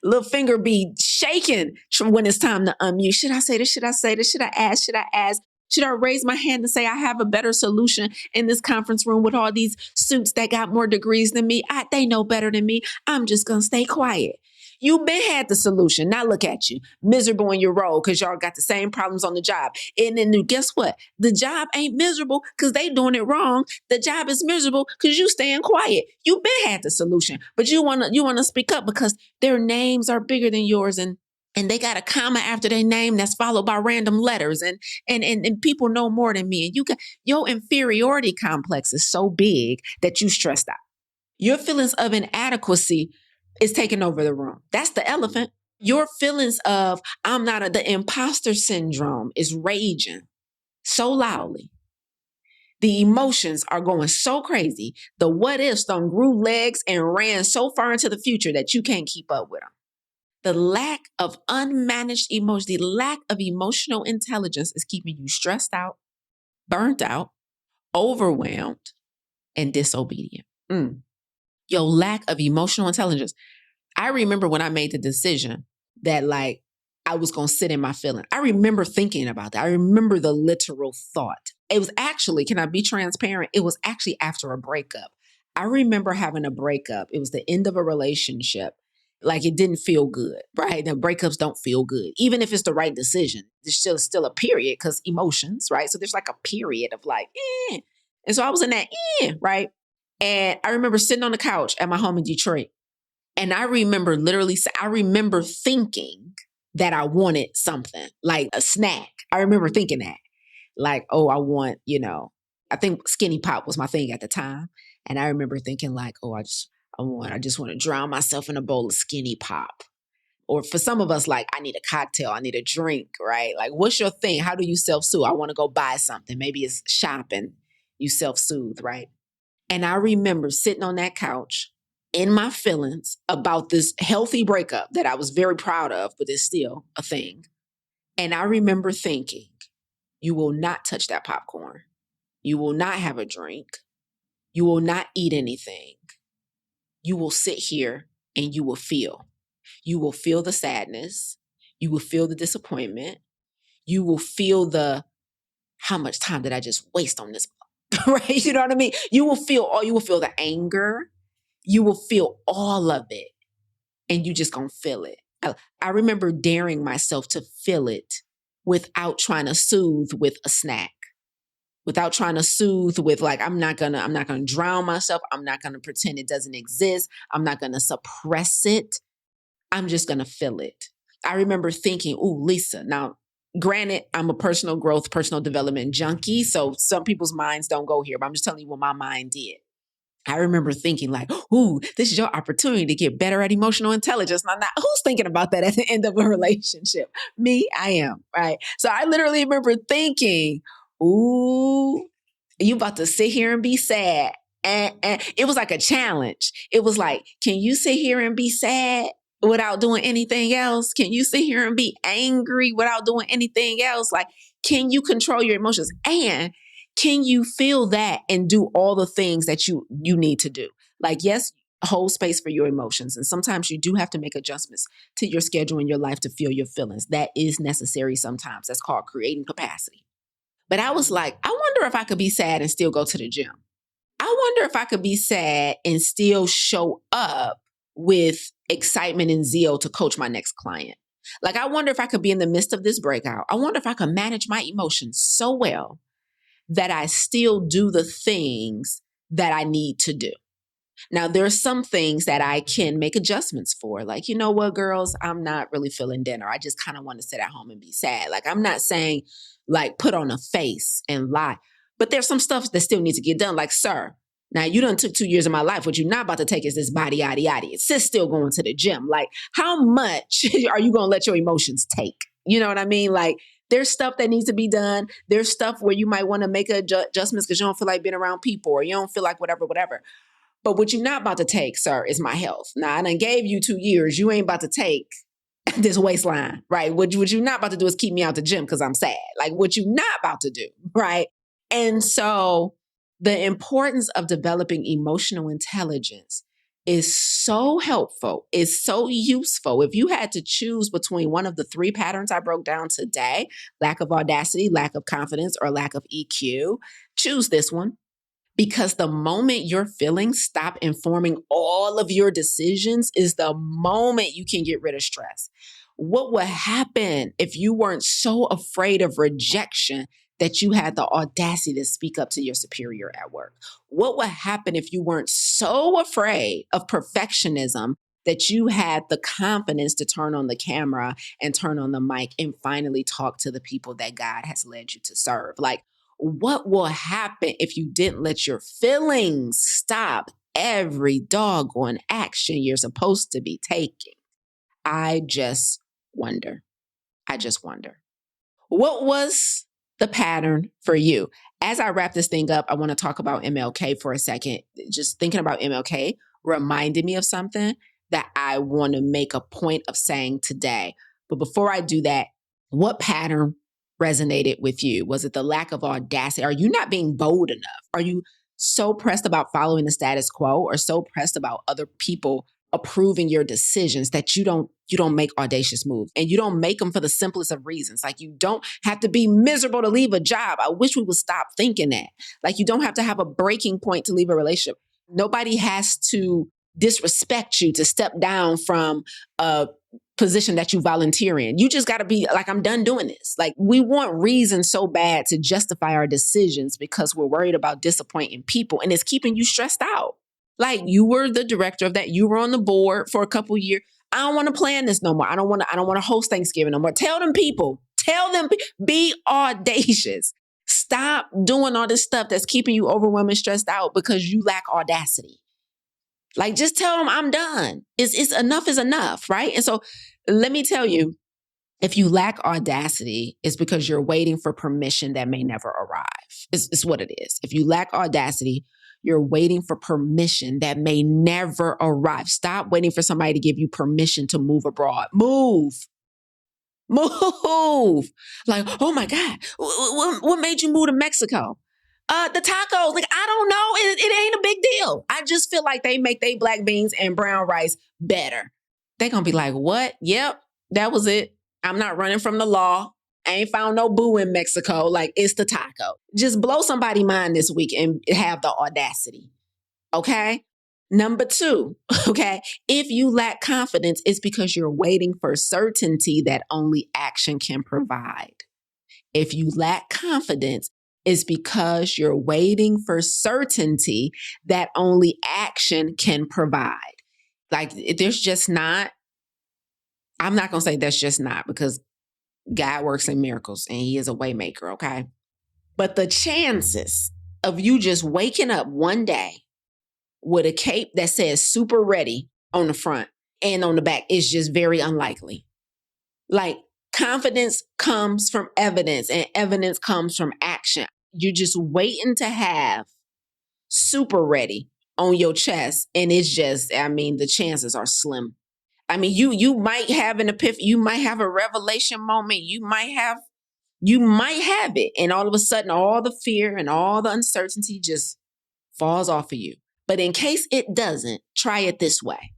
little finger be shaking when it's time to unmute? Should I say this? Should I say this? Should I ask? Should I ask? Should I raise my hand and say I have a better solution in this conference room with all these suits that got more degrees than me? They know better than me. I'm just going to stay quiet. You been had the solution. Now look at you, miserable in your role because y'all got the same problems on the job. And then guess what? The job ain't miserable because they doing it wrong. The job is miserable because you staying quiet. You been had the solution, but you wanna speak up because their names are bigger than yours, and they got a comma after their name that's followed by random letters, and people know more than me. And you got your inferiority complex is so big that you stressed out. Your feelings of inadequacy is taking over the room. That's the elephant. Your feelings of the imposter syndrome is raging so loudly. The emotions are going so crazy. The what ifs done grew legs and ran so far into the future that you can't keep up with them. The lack of unmanaged emotion, the lack of emotional intelligence is keeping you stressed out, burnt out, overwhelmed, and disobedient. Your lack of emotional intelligence. I remember when I made the decision that, like, I was going to sit in my feeling. I remember thinking about that. I remember the literal thought. It was actually, can I be transparent? It was actually after a breakup. I remember having a breakup. It was the end of a relationship. Like, it didn't feel good, right? The breakups don't feel good. Even if it's the right decision, there's still a period because emotions, right? So there's like a period of like, eh. And so I was in that, right? And I remember sitting on the couch at my home in Detroit. And I remember thinking that I wanted something like a snack. I remember thinking that, like, oh, I want, I think Skinny Pop was my thing at the time. And I remember thinking like, oh, I just want to drown myself in a bowl of Skinny Pop. Or for some of us, like, I need a cocktail, I need a drink, right? Like, what's your thing? How do you self-soothe? I want to go buy something. Maybe it's shopping. You self-soothe, right? And I remember sitting on that couch in my feelings about this healthy breakup that I was very proud of, but it's still a thing. And I remember thinking, you will not touch that popcorn. You will not have a drink. You will not eat anything. You will sit here and you will feel. You will feel the sadness. You will feel the disappointment. You will feel how much time did I just waste on this? Right? You know what I mean? You will feel the anger. You will feel all of it, and you just gonna feel it. I remember daring myself to feel it without trying to soothe with a snack, without trying to soothe with, like, I'm not gonna drown myself. I'm not gonna pretend it doesn't exist. I'm not gonna suppress it. I'm just gonna feel it. I remember thinking, ooh, Lisa, now, granted, I'm a personal growth, personal development junkie, so some people's minds don't go here, but I'm just telling you what my mind did. I remember thinking like, ooh, this is your opportunity to get better at emotional intelligence. Now, who's thinking about that at the end of a relationship? Me, I am, right? So I literally remember thinking, ooh, you about to sit here and be sad. And it was like a challenge. It was like, can you sit here and be sad without doing anything else? Can you sit here and be angry without doing anything else? Like, can you control your emotions? And can you feel that and do all the things that you need to do? Like, yes, hold space for your emotions. And sometimes you do have to make adjustments to your schedule and your life to feel your feelings. That is necessary sometimes. That's called creating capacity. But I was like, I wonder if I could be sad and still go to the gym. I wonder if I could be sad and still show up with excitement and zeal to coach my next client. Like, I wonder if I could be in the midst of this breakout. I wonder if I could manage my emotions so well that I still do the things that I need to do. Now, there are some things that I can make adjustments for. Like, you know what, girls, I'm not really feeling dinner. I just kind of want to sit at home and be sad. Like, I'm not saying like put on a face and lie, but there's some stuff that still needs to get done. Like, sir, now you done took 2 years of my life. What you're not about to take is this body, yada, yada. Sis still going to the gym. Like, how much are you going to let your emotions take? You know what I mean? Like, there's stuff that needs to be done. There's stuff where you might want to make adjustments because you don't feel like being around people or you don't feel like whatever, whatever. But what you're not about to take, sir, is my health. Now, I done gave you 2 years. You ain't about to take this waistline, right? What you're not about to do is keep me out the gym because I'm sad. Like, what you're not about to do, right? And so the importance of developing emotional intelligence is so helpful, is so useful. If you had to choose between one of the three patterns I broke down today, lack of audacity, lack of confidence, or lack of EQ, choose this one. Because the moment your feelings stop informing all of your decisions is the moment you can get rid of stress. What would happen if you weren't so afraid of rejection that you had the audacity to speak up to your superior at work? What would happen if you weren't so afraid of perfectionism that you had the confidence to turn on the camera and turn on the mic and finally talk to the people that God has led you to serve? Like, what will happen if you didn't let your feelings stop every doggone action you're supposed to be taking? I just wonder. I just wonder. What was the pattern for you? As I wrap this thing up, I want to talk about MLK for a second. Just thinking about MLK reminded me of something that I want to make a point of saying today. But before I do that, what pattern resonated with you? Was it the lack of audacity? Are you not being bold enough? Are you so pressed about following the status quo or so pressed about other people approving your decisions that you don't make audacious moves? And you don't make them for the simplest of reasons. Like, you don't have to be miserable to leave a job. I wish we would stop thinking that. Like, you don't have to have a breaking point to leave a relationship. Nobody has to disrespect you to step down from a position that you volunteer in. You just got to be like, I'm done doing this. Like, we want reasons so bad to justify our decisions because we're worried about disappointing people, and it's keeping you stressed out. Like, you were the director of that. You were on the board for a couple years. I don't want to plan this no more. I don't want to host Thanksgiving no more. Tell them people, be audacious. Stop doing all this stuff that's keeping you overwhelmed and stressed out because you lack audacity. Like, just tell them I'm done. It's enough is enough, right? And so let me tell you, if you lack audacity, it's because you're waiting for permission that may never arrive. It's what it is. If you lack audacity, you're waiting for permission that may never arrive. Stop waiting for somebody to give you permission to move abroad. Move. Like, oh my God, what made you move to Mexico? The tacos. Like, I don't know. It ain't a big deal. I just feel like they make they black beans and brown rice better. They're going to be like, what? Yep, that was it. I'm not running from the law. I ain't found no boo in Mexico. Like, it's the taco. Just blow somebody's mind this week and have the audacity. Okay? Number 2, okay? If you lack confidence, it's because you're waiting for certainty that only action can provide. If you lack confidence, it's because you're waiting for certainty that only action can provide. Like, there's just not, I'm not going to say that's just not, because God works in miracles and he is a way maker, okay? But the chances of you just waking up one day with a cape that says super ready on the front and on the back is just very unlikely. Like, confidence comes from evidence and evidence comes from action. You're just waiting to have super ready on your chest. And it's just, I mean, the chances are slim. I mean, you might have an epiphany, you might have a revelation moment, you might have it. And all of a sudden, all the fear and all the uncertainty just falls off of you. But in case it doesn't, try it this way.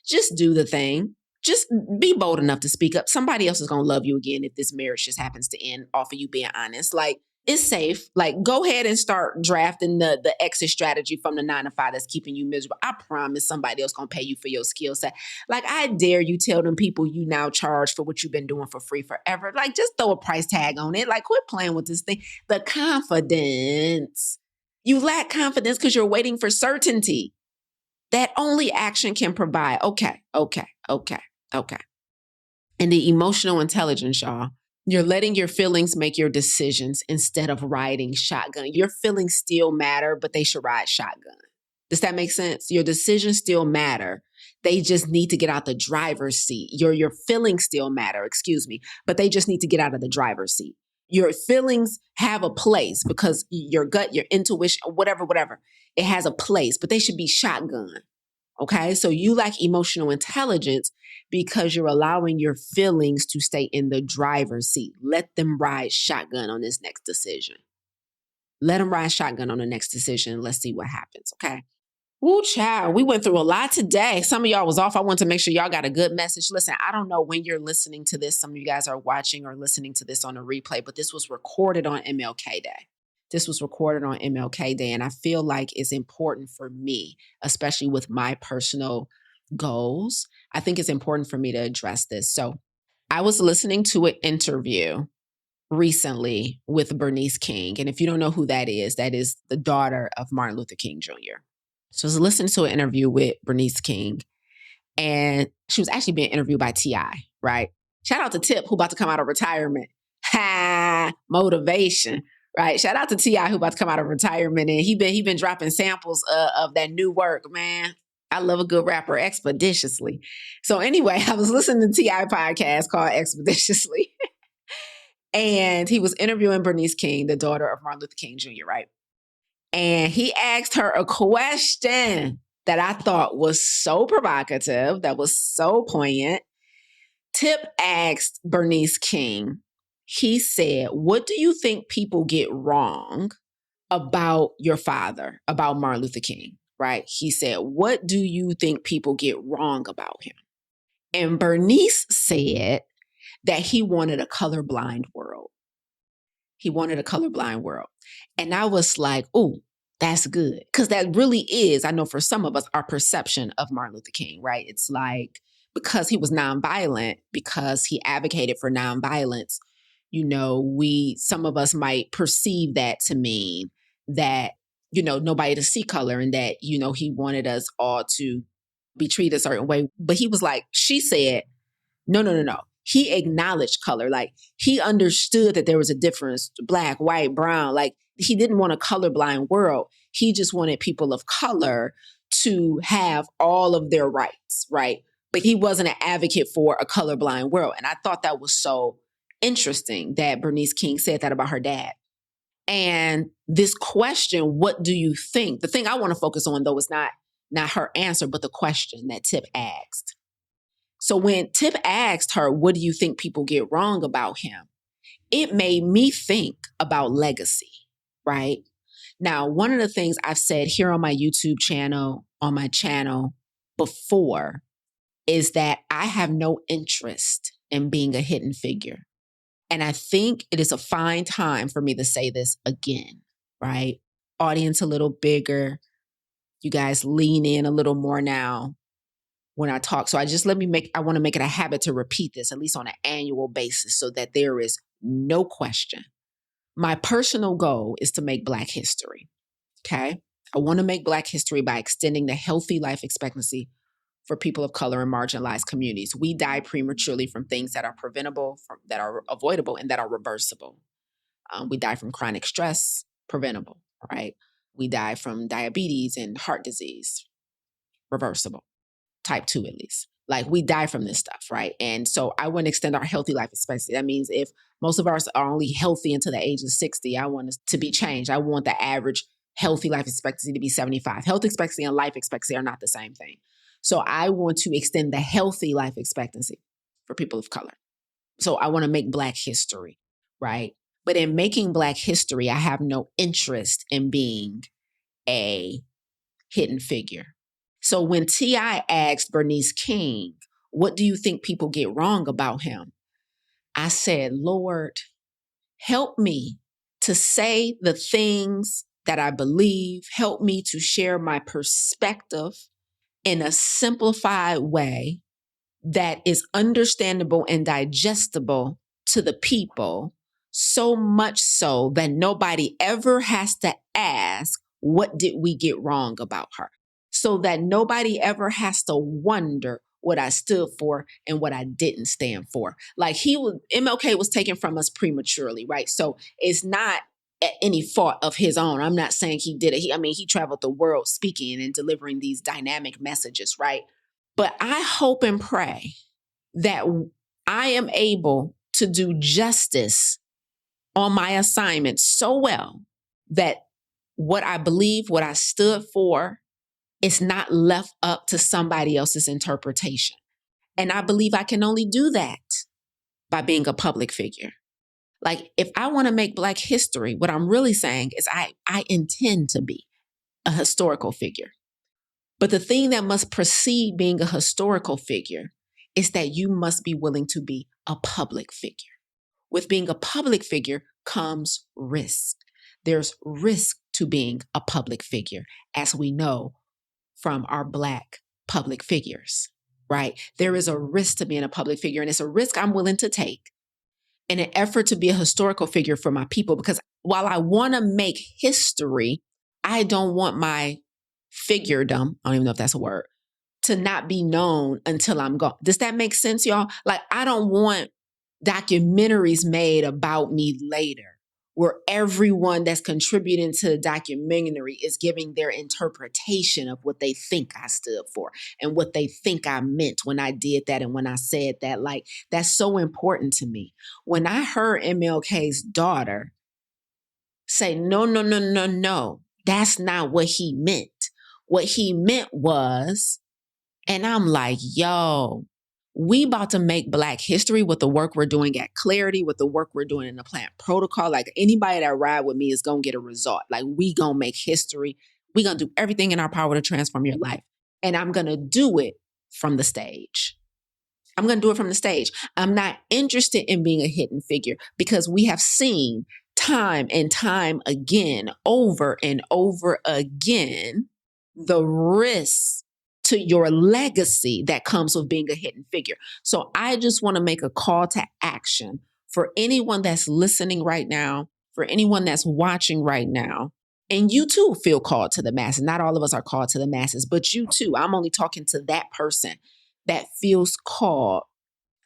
Just do the thing. Just be bold enough to speak up. Somebody else is going to love you again if this marriage just happens to end off of you being honest. Like, it's safe. Like, go ahead and start drafting the exit strategy from the 9-to-5 that's keeping you miserable. I promise somebody else going to pay you for your skill set. Like, I dare you tell them people you now charge for what you've been doing for free forever. Like, just throw a price tag on it. Like, quit playing with this thing. The confidence. You lack confidence because you're waiting for certainty. that only action can provide. Okay. And the emotional intelligence, y'all, you're letting your feelings make your decisions instead of riding shotgun. Your feelings still matter, but they should ride shotgun. Does that make sense? Your decisions still matter. They just need to get out the driver's seat. Your feelings still matter, excuse me, but they just need to get out of the driver's seat. Your feelings have a place because your gut, your intuition, whatever, it has a place, but they should be shotgun. Okay, so you lack emotional intelligence because you're allowing your feelings to stay in the driver's seat. Let them ride shotgun on this next decision. Let them ride shotgun on the next decision. Let's see what happens. Okay. Woo, child, we went through a lot today. Some of y'all was off. I want to make sure y'all got a good message. Listen, I don't know when you're listening to this. Some of you guys are watching or listening to this on a replay, but this was recorded on MLK Day. This was recorded on MLK Day, and I feel like it's important for me, especially with my personal goals. I think it's important for me to address this. So I was listening to an interview recently with Bernice King. And if you don't know who that is the daughter of Martin Luther King Jr. So I was listening to an interview with Bernice King, and she was actually being interviewed by T.I., right? Shout out to Tip, who about to come out of retirement. Ha! Motivation, right? Shout out to T.I., who about to come out of retirement, and he been dropping samples of that new work, man. I love a good rapper, Expeditiously. So anyway, I was listening to T.I. podcast called Expeditiously, and he was interviewing Bernice King, the daughter of Martin Luther King Jr., right? And he asked her a question that I thought was so provocative, that was so poignant. Tip asked Bernice King, he said, "What do you think people get wrong about your father, about Martin Luther King?" Right? He said, "What do you think people get wrong about him?" And Bernice said that he wanted a colorblind world. He wanted a colorblind world. And I was like, oh, that's good. Because that really is, I know for some of us, our perception of Martin Luther King, right? It's like, because he was nonviolent, because he advocated for nonviolence, some of us might perceive that to mean that, nobody to see color, and that, he wanted us all to be treated a certain way. But he was like, she said, no. He acknowledged color. Like, he understood that there was a difference, black, white, brown. Like, he didn't want a colorblind world. He just wanted people of color to have all of their rights, right? But he wasn't an advocate for a colorblind world. And I thought that was so interesting that Bernice King said that about her dad. And this question, what do you think? The thing I want to focus on, though, is not her answer, but the question that Tip asked. So when Tip asked her, what do you think people get wrong about him? It made me think about legacy, right? Now, one of the things I've said here on my YouTube channel, on my channel before, is that I have no interest in being a hidden figure. And I think it is a fine time for me to say this again, right? Audience a little bigger. You guys lean in a little more now when I talk. So I want to make it a habit to repeat this, at least on an annual basis, so that there is no question. My personal goal is to make Black history. Okay. I want to make Black history by extending the healthy life expectancy for people of color in marginalized communities. We die prematurely from things that are preventable, that are avoidable, and that are reversible. We die from chronic stress, preventable, right? We die from diabetes and heart disease, reversible. Type 2 at least. Like, we die from this stuff, right? And so I want to extend our healthy life expectancy. That means if most of us are only healthy until the age of 60, I want us to be changed. I want the average healthy life expectancy to be 75. Health expectancy and life expectancy are not the same thing. So I want to extend the healthy life expectancy for people of color. So I want to make Black history, right? But in making Black history, I have no interest in being a hidden figure. So when T.I. asked Bernice King, what do you think people get wrong about him? I said, Lord, help me to say the things that I believe. Help me to share my perspective in a simplified way that is understandable and digestible to the people, so much so that nobody ever has to ask, what did we get wrong about her? so that nobody ever has to wonder what I stood for and what I didn't stand for. Like MLK was taken from us prematurely, right? So it's not at any fault of his own. I'm not saying he did it. He traveled the world speaking and delivering these dynamic messages, right? But I hope and pray that I am able to do justice on my assignment so well that what I believe, what I stood for, is not left up to somebody else's interpretation. And I believe I can only do that by being a public figure. Like, if I want to make Black history, what I'm really saying is I intend to be a historical figure. But the thing that must precede being a historical figure is that you must be willing to be a public figure. With being a public figure comes risk. There's risk to being a public figure, as we know from our Black public figures, right? There is a risk to being a public figure, and it's a risk I'm willing to take in an effort to be a historical figure for my people. Because while I want to make history, I don't want my figuredom, I don't even know if that's a word, to not be known until I'm gone. Does that make sense, y'all? Like, I don't want documentaries made about me later where everyone that's contributing to the documentary is giving their interpretation of what they think I stood for and what they think I meant when I did that and when I said that. Like, that's so important to me. When I heard MLK's daughter say, no, no, no, no, no, that's not what he meant. What he meant was, and I'm like, yo, we about to make Black history with the work we're doing at Clarity, with the work we're doing in the plant protocol. Like, anybody that ride with me is going to get a result. Like, we going to make history. We going to do everything in our power to transform your life. And I'm going to do it from the stage. I'm going to do it from the stage. I'm not interested in being a hidden figure, because we have seen time and time again, over and over again, the risks to your legacy that comes with being a hidden figure. So I just want to make a call to action for anyone that's listening right now, for anyone that's watching right now. And you too feel called to the masses. Not all of us are called to the masses, but you too. I'm only talking to that person that feels called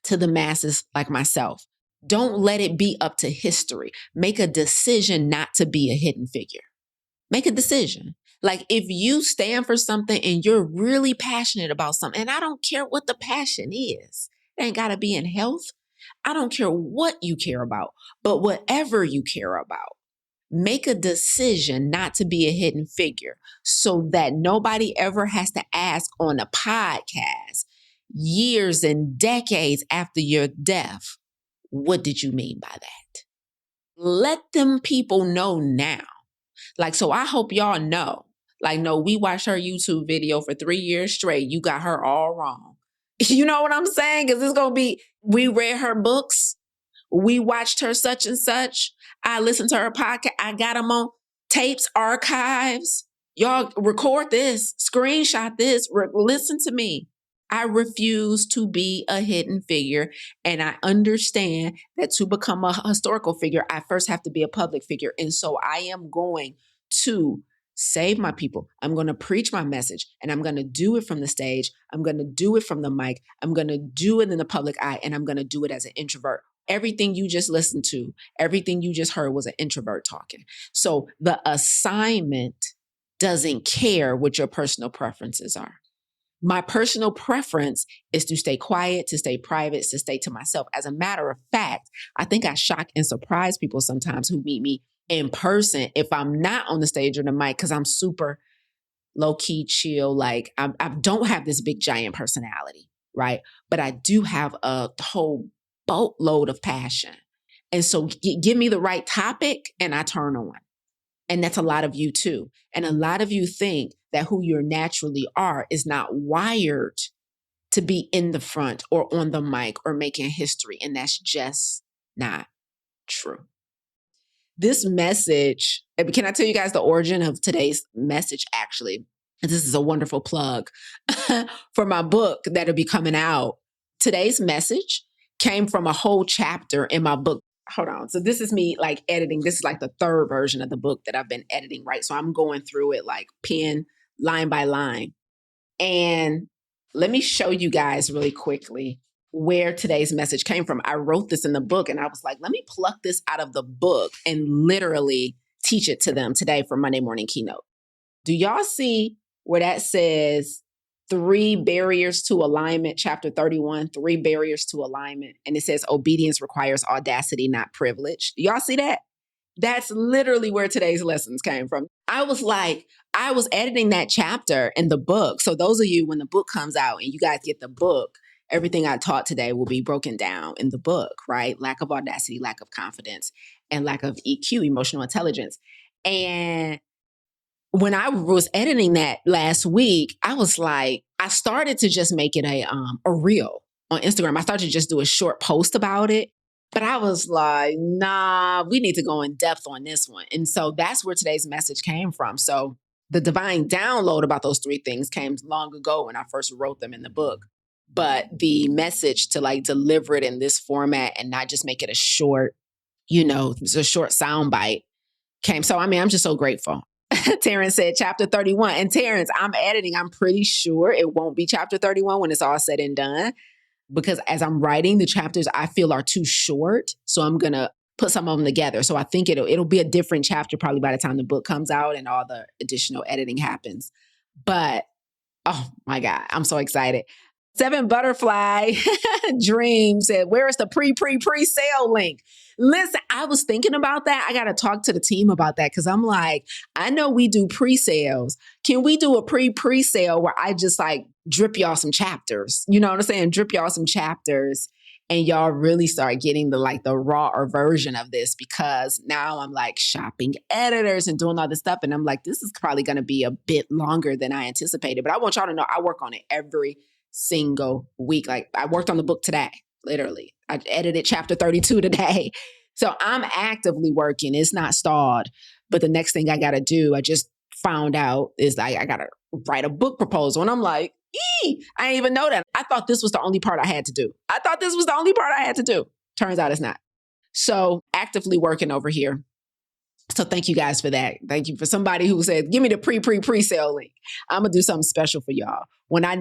to the masses like myself. Don't let it be up to history. Make a decision not to be a hidden figure. Make a decision. Like, if you stand for something and you're really passionate about something, and I don't care what the passion is, it ain't got to be in health. I don't care what you care about, but whatever you care about, make a decision not to be a hidden figure so that nobody ever has to ask on a podcast years and decades after your death, what did you mean by that? Let them people know now. Like, so I hope y'all know. Like, no, we watched her YouTube video for 3 years straight. You got her all wrong. You know what I'm saying? Because it's going to be, we read her books. We watched her such and such. I listened to her podcast. I got them on tapes, archives. Y'all record this, screenshot this, listen to me. I refuse to be a hidden figure. And I understand that to become a historical figure, I first have to be a public figure. And so I am going to save my people. I'm going to preach my message, and I'm going to do it from the stage. I'm going to do it from the mic. I'm going to do it in the public eye, and I'm going to do it as an introvert. Everything you just listened to, everything you just heard was an introvert talking. So the assignment doesn't care what your personal preferences are. My personal preference is to stay quiet, to stay private, to stay to myself. As a matter of fact, I think I shock and surprise people sometimes who meet me in person if I'm not on the stage or the mic, because I'm super low-key, chill. Like, I don't have this big giant personality, right? But I do have a whole boatload of passion. And so give me the right topic and I turn on. And that's a lot of you too. And a lot of you think that who you naturally are is not wired to be in the front or on the mic or making history. And that's just not true. This message, can I tell you guys the origin of today's message, actually? This is a wonderful plug for my book that'll be coming out. Today's message came from a whole chapter in my book. Hold on. So this is me like editing. This is like the third version of the book that I've been editing, right? So I'm going through it like pen line by line. And let me show you guys really quickly where today's message came from. I wrote this in the book and I was like, let me pluck this out of the book and literally teach it to them today for Monday morning keynote. Do y'all see where that says 3 barriers to alignment, chapter 31, 3 barriers to alignment. And it says obedience requires audacity, not privilege. Do y'all see that? That's literally where today's lessons came from. I was editing that chapter in the book. So those of you, when the book comes out and you guys get the book, everything I taught today will be broken down in the book, right? Lack of audacity, lack of confidence, and lack of EQ, emotional intelligence. And when I was editing that last week, I was like, I started to just make it a reel on Instagram. I started to just do a short post about it. But I was like, nah, we need to go in depth on this one. And so that's where today's message came from. So the divine download about those 3 things came long ago when I first wrote them in the book. But the message to like deliver it in this format and not just make it a short, a short soundbite came. So, I'm just so grateful. Terrence said chapter 31. And Terrence, I'm editing. I'm pretty sure it won't be chapter 31 when it's all said and done. Because as I'm writing, the chapters I feel are too short. So I'm going to put some of them together. So I think it'll be a different chapter probably by the time the book comes out and all the additional editing happens. But, oh my God, I'm so excited. 7 Butterfly Dream said, where is the pre-sale link? Listen, I was thinking about that. I got to talk to the team about that because I'm like, I know we do pre-sales. Can we do a pre-sale where I just like drip y'all some chapters? You know what I'm saying? Drip y'all some chapters and y'all really start getting the raw version of this, because now I'm like shopping editors and doing all this stuff. And I'm like, this is probably going to be a bit longer than I anticipated. But I want y'all to know I work on it every single week. Like I worked on the book today, literally. I edited chapter 32 today. So I'm actively working. It's not stalled. But the next thing I got to do, I just found out, is I got to write a book proposal. And I'm like, I didn't even know that. I thought this was the only part I had to do. Turns out it's not. So actively working over here. So thank you guys for that. Thank you for somebody who said, give me the pre-sale link. I'm going to do something special for y'all. When I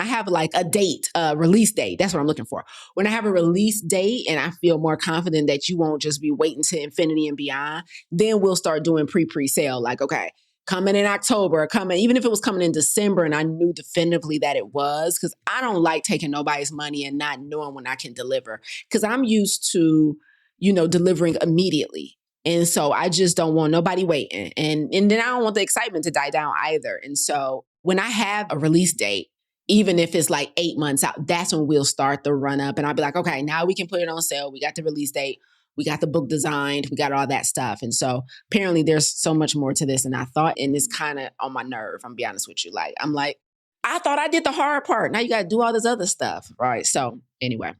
have like a date, release date, that's what I'm looking for. When I have a release date and I feel more confident that you won't just be waiting to infinity and beyond, then we'll start doing pre-sale. Like, okay, coming in October, even if it was coming in December and I knew definitively that it was, because I don't like taking nobody's money and not knowing when I can deliver, because I'm used to, delivering immediately. And so I just don't want nobody waiting. And then I don't want the excitement to die down either. And so when I have a release date, even if it's like 8 months out, that's when we'll start the run up. And I'll be like, okay, now we can put it on sale. We got the release date. We got the book designed. We got all that stuff. And so apparently there's so much more to this than I thought. And it's kind of on my nerve. I'm be honest with you. I'm like, I thought I did the hard part. Now you got to do all this other stuff. Right. So anyway.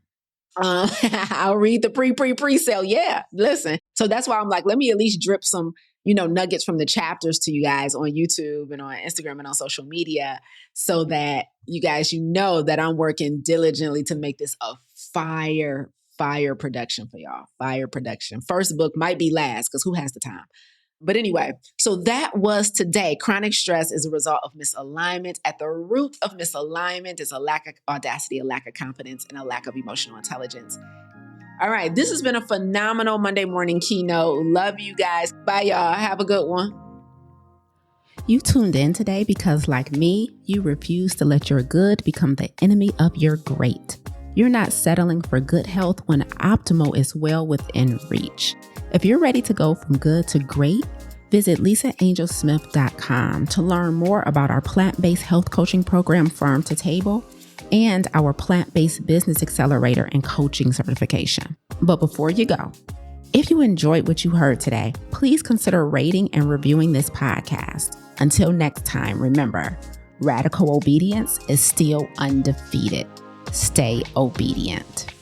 I'll read the pre-sale. Yeah, listen. So that's why I'm like, let me at least drip some, nuggets from the chapters to you guys on YouTube and on Instagram and on social media, so that you guys, that I'm working diligently to make this a fire production for y'all. Fire production. First book might be last, because who has the time? But anyway, so that was today. Chronic stress is a result of misalignment. At the root of misalignment is a lack of audacity, a lack of confidence, and a lack of emotional intelligence. All right, this has been a phenomenal Monday morning keynote. Love you guys. Bye, y'all. Have a good one. You tuned in today because, like me, you refuse to let your good become the enemy of your great. You're not settling for good health when optimal is well within reach. If you're ready to go from good to great, visit lisaangelsmith.com to learn more about our plant-based health coaching program, Farm to Table, and our plant-based business accelerator and coaching certification. But before you go, if you enjoyed what you heard today, please consider rating and reviewing this podcast. Until next time, remember, radical obedience is still undefeated. Stay obedient.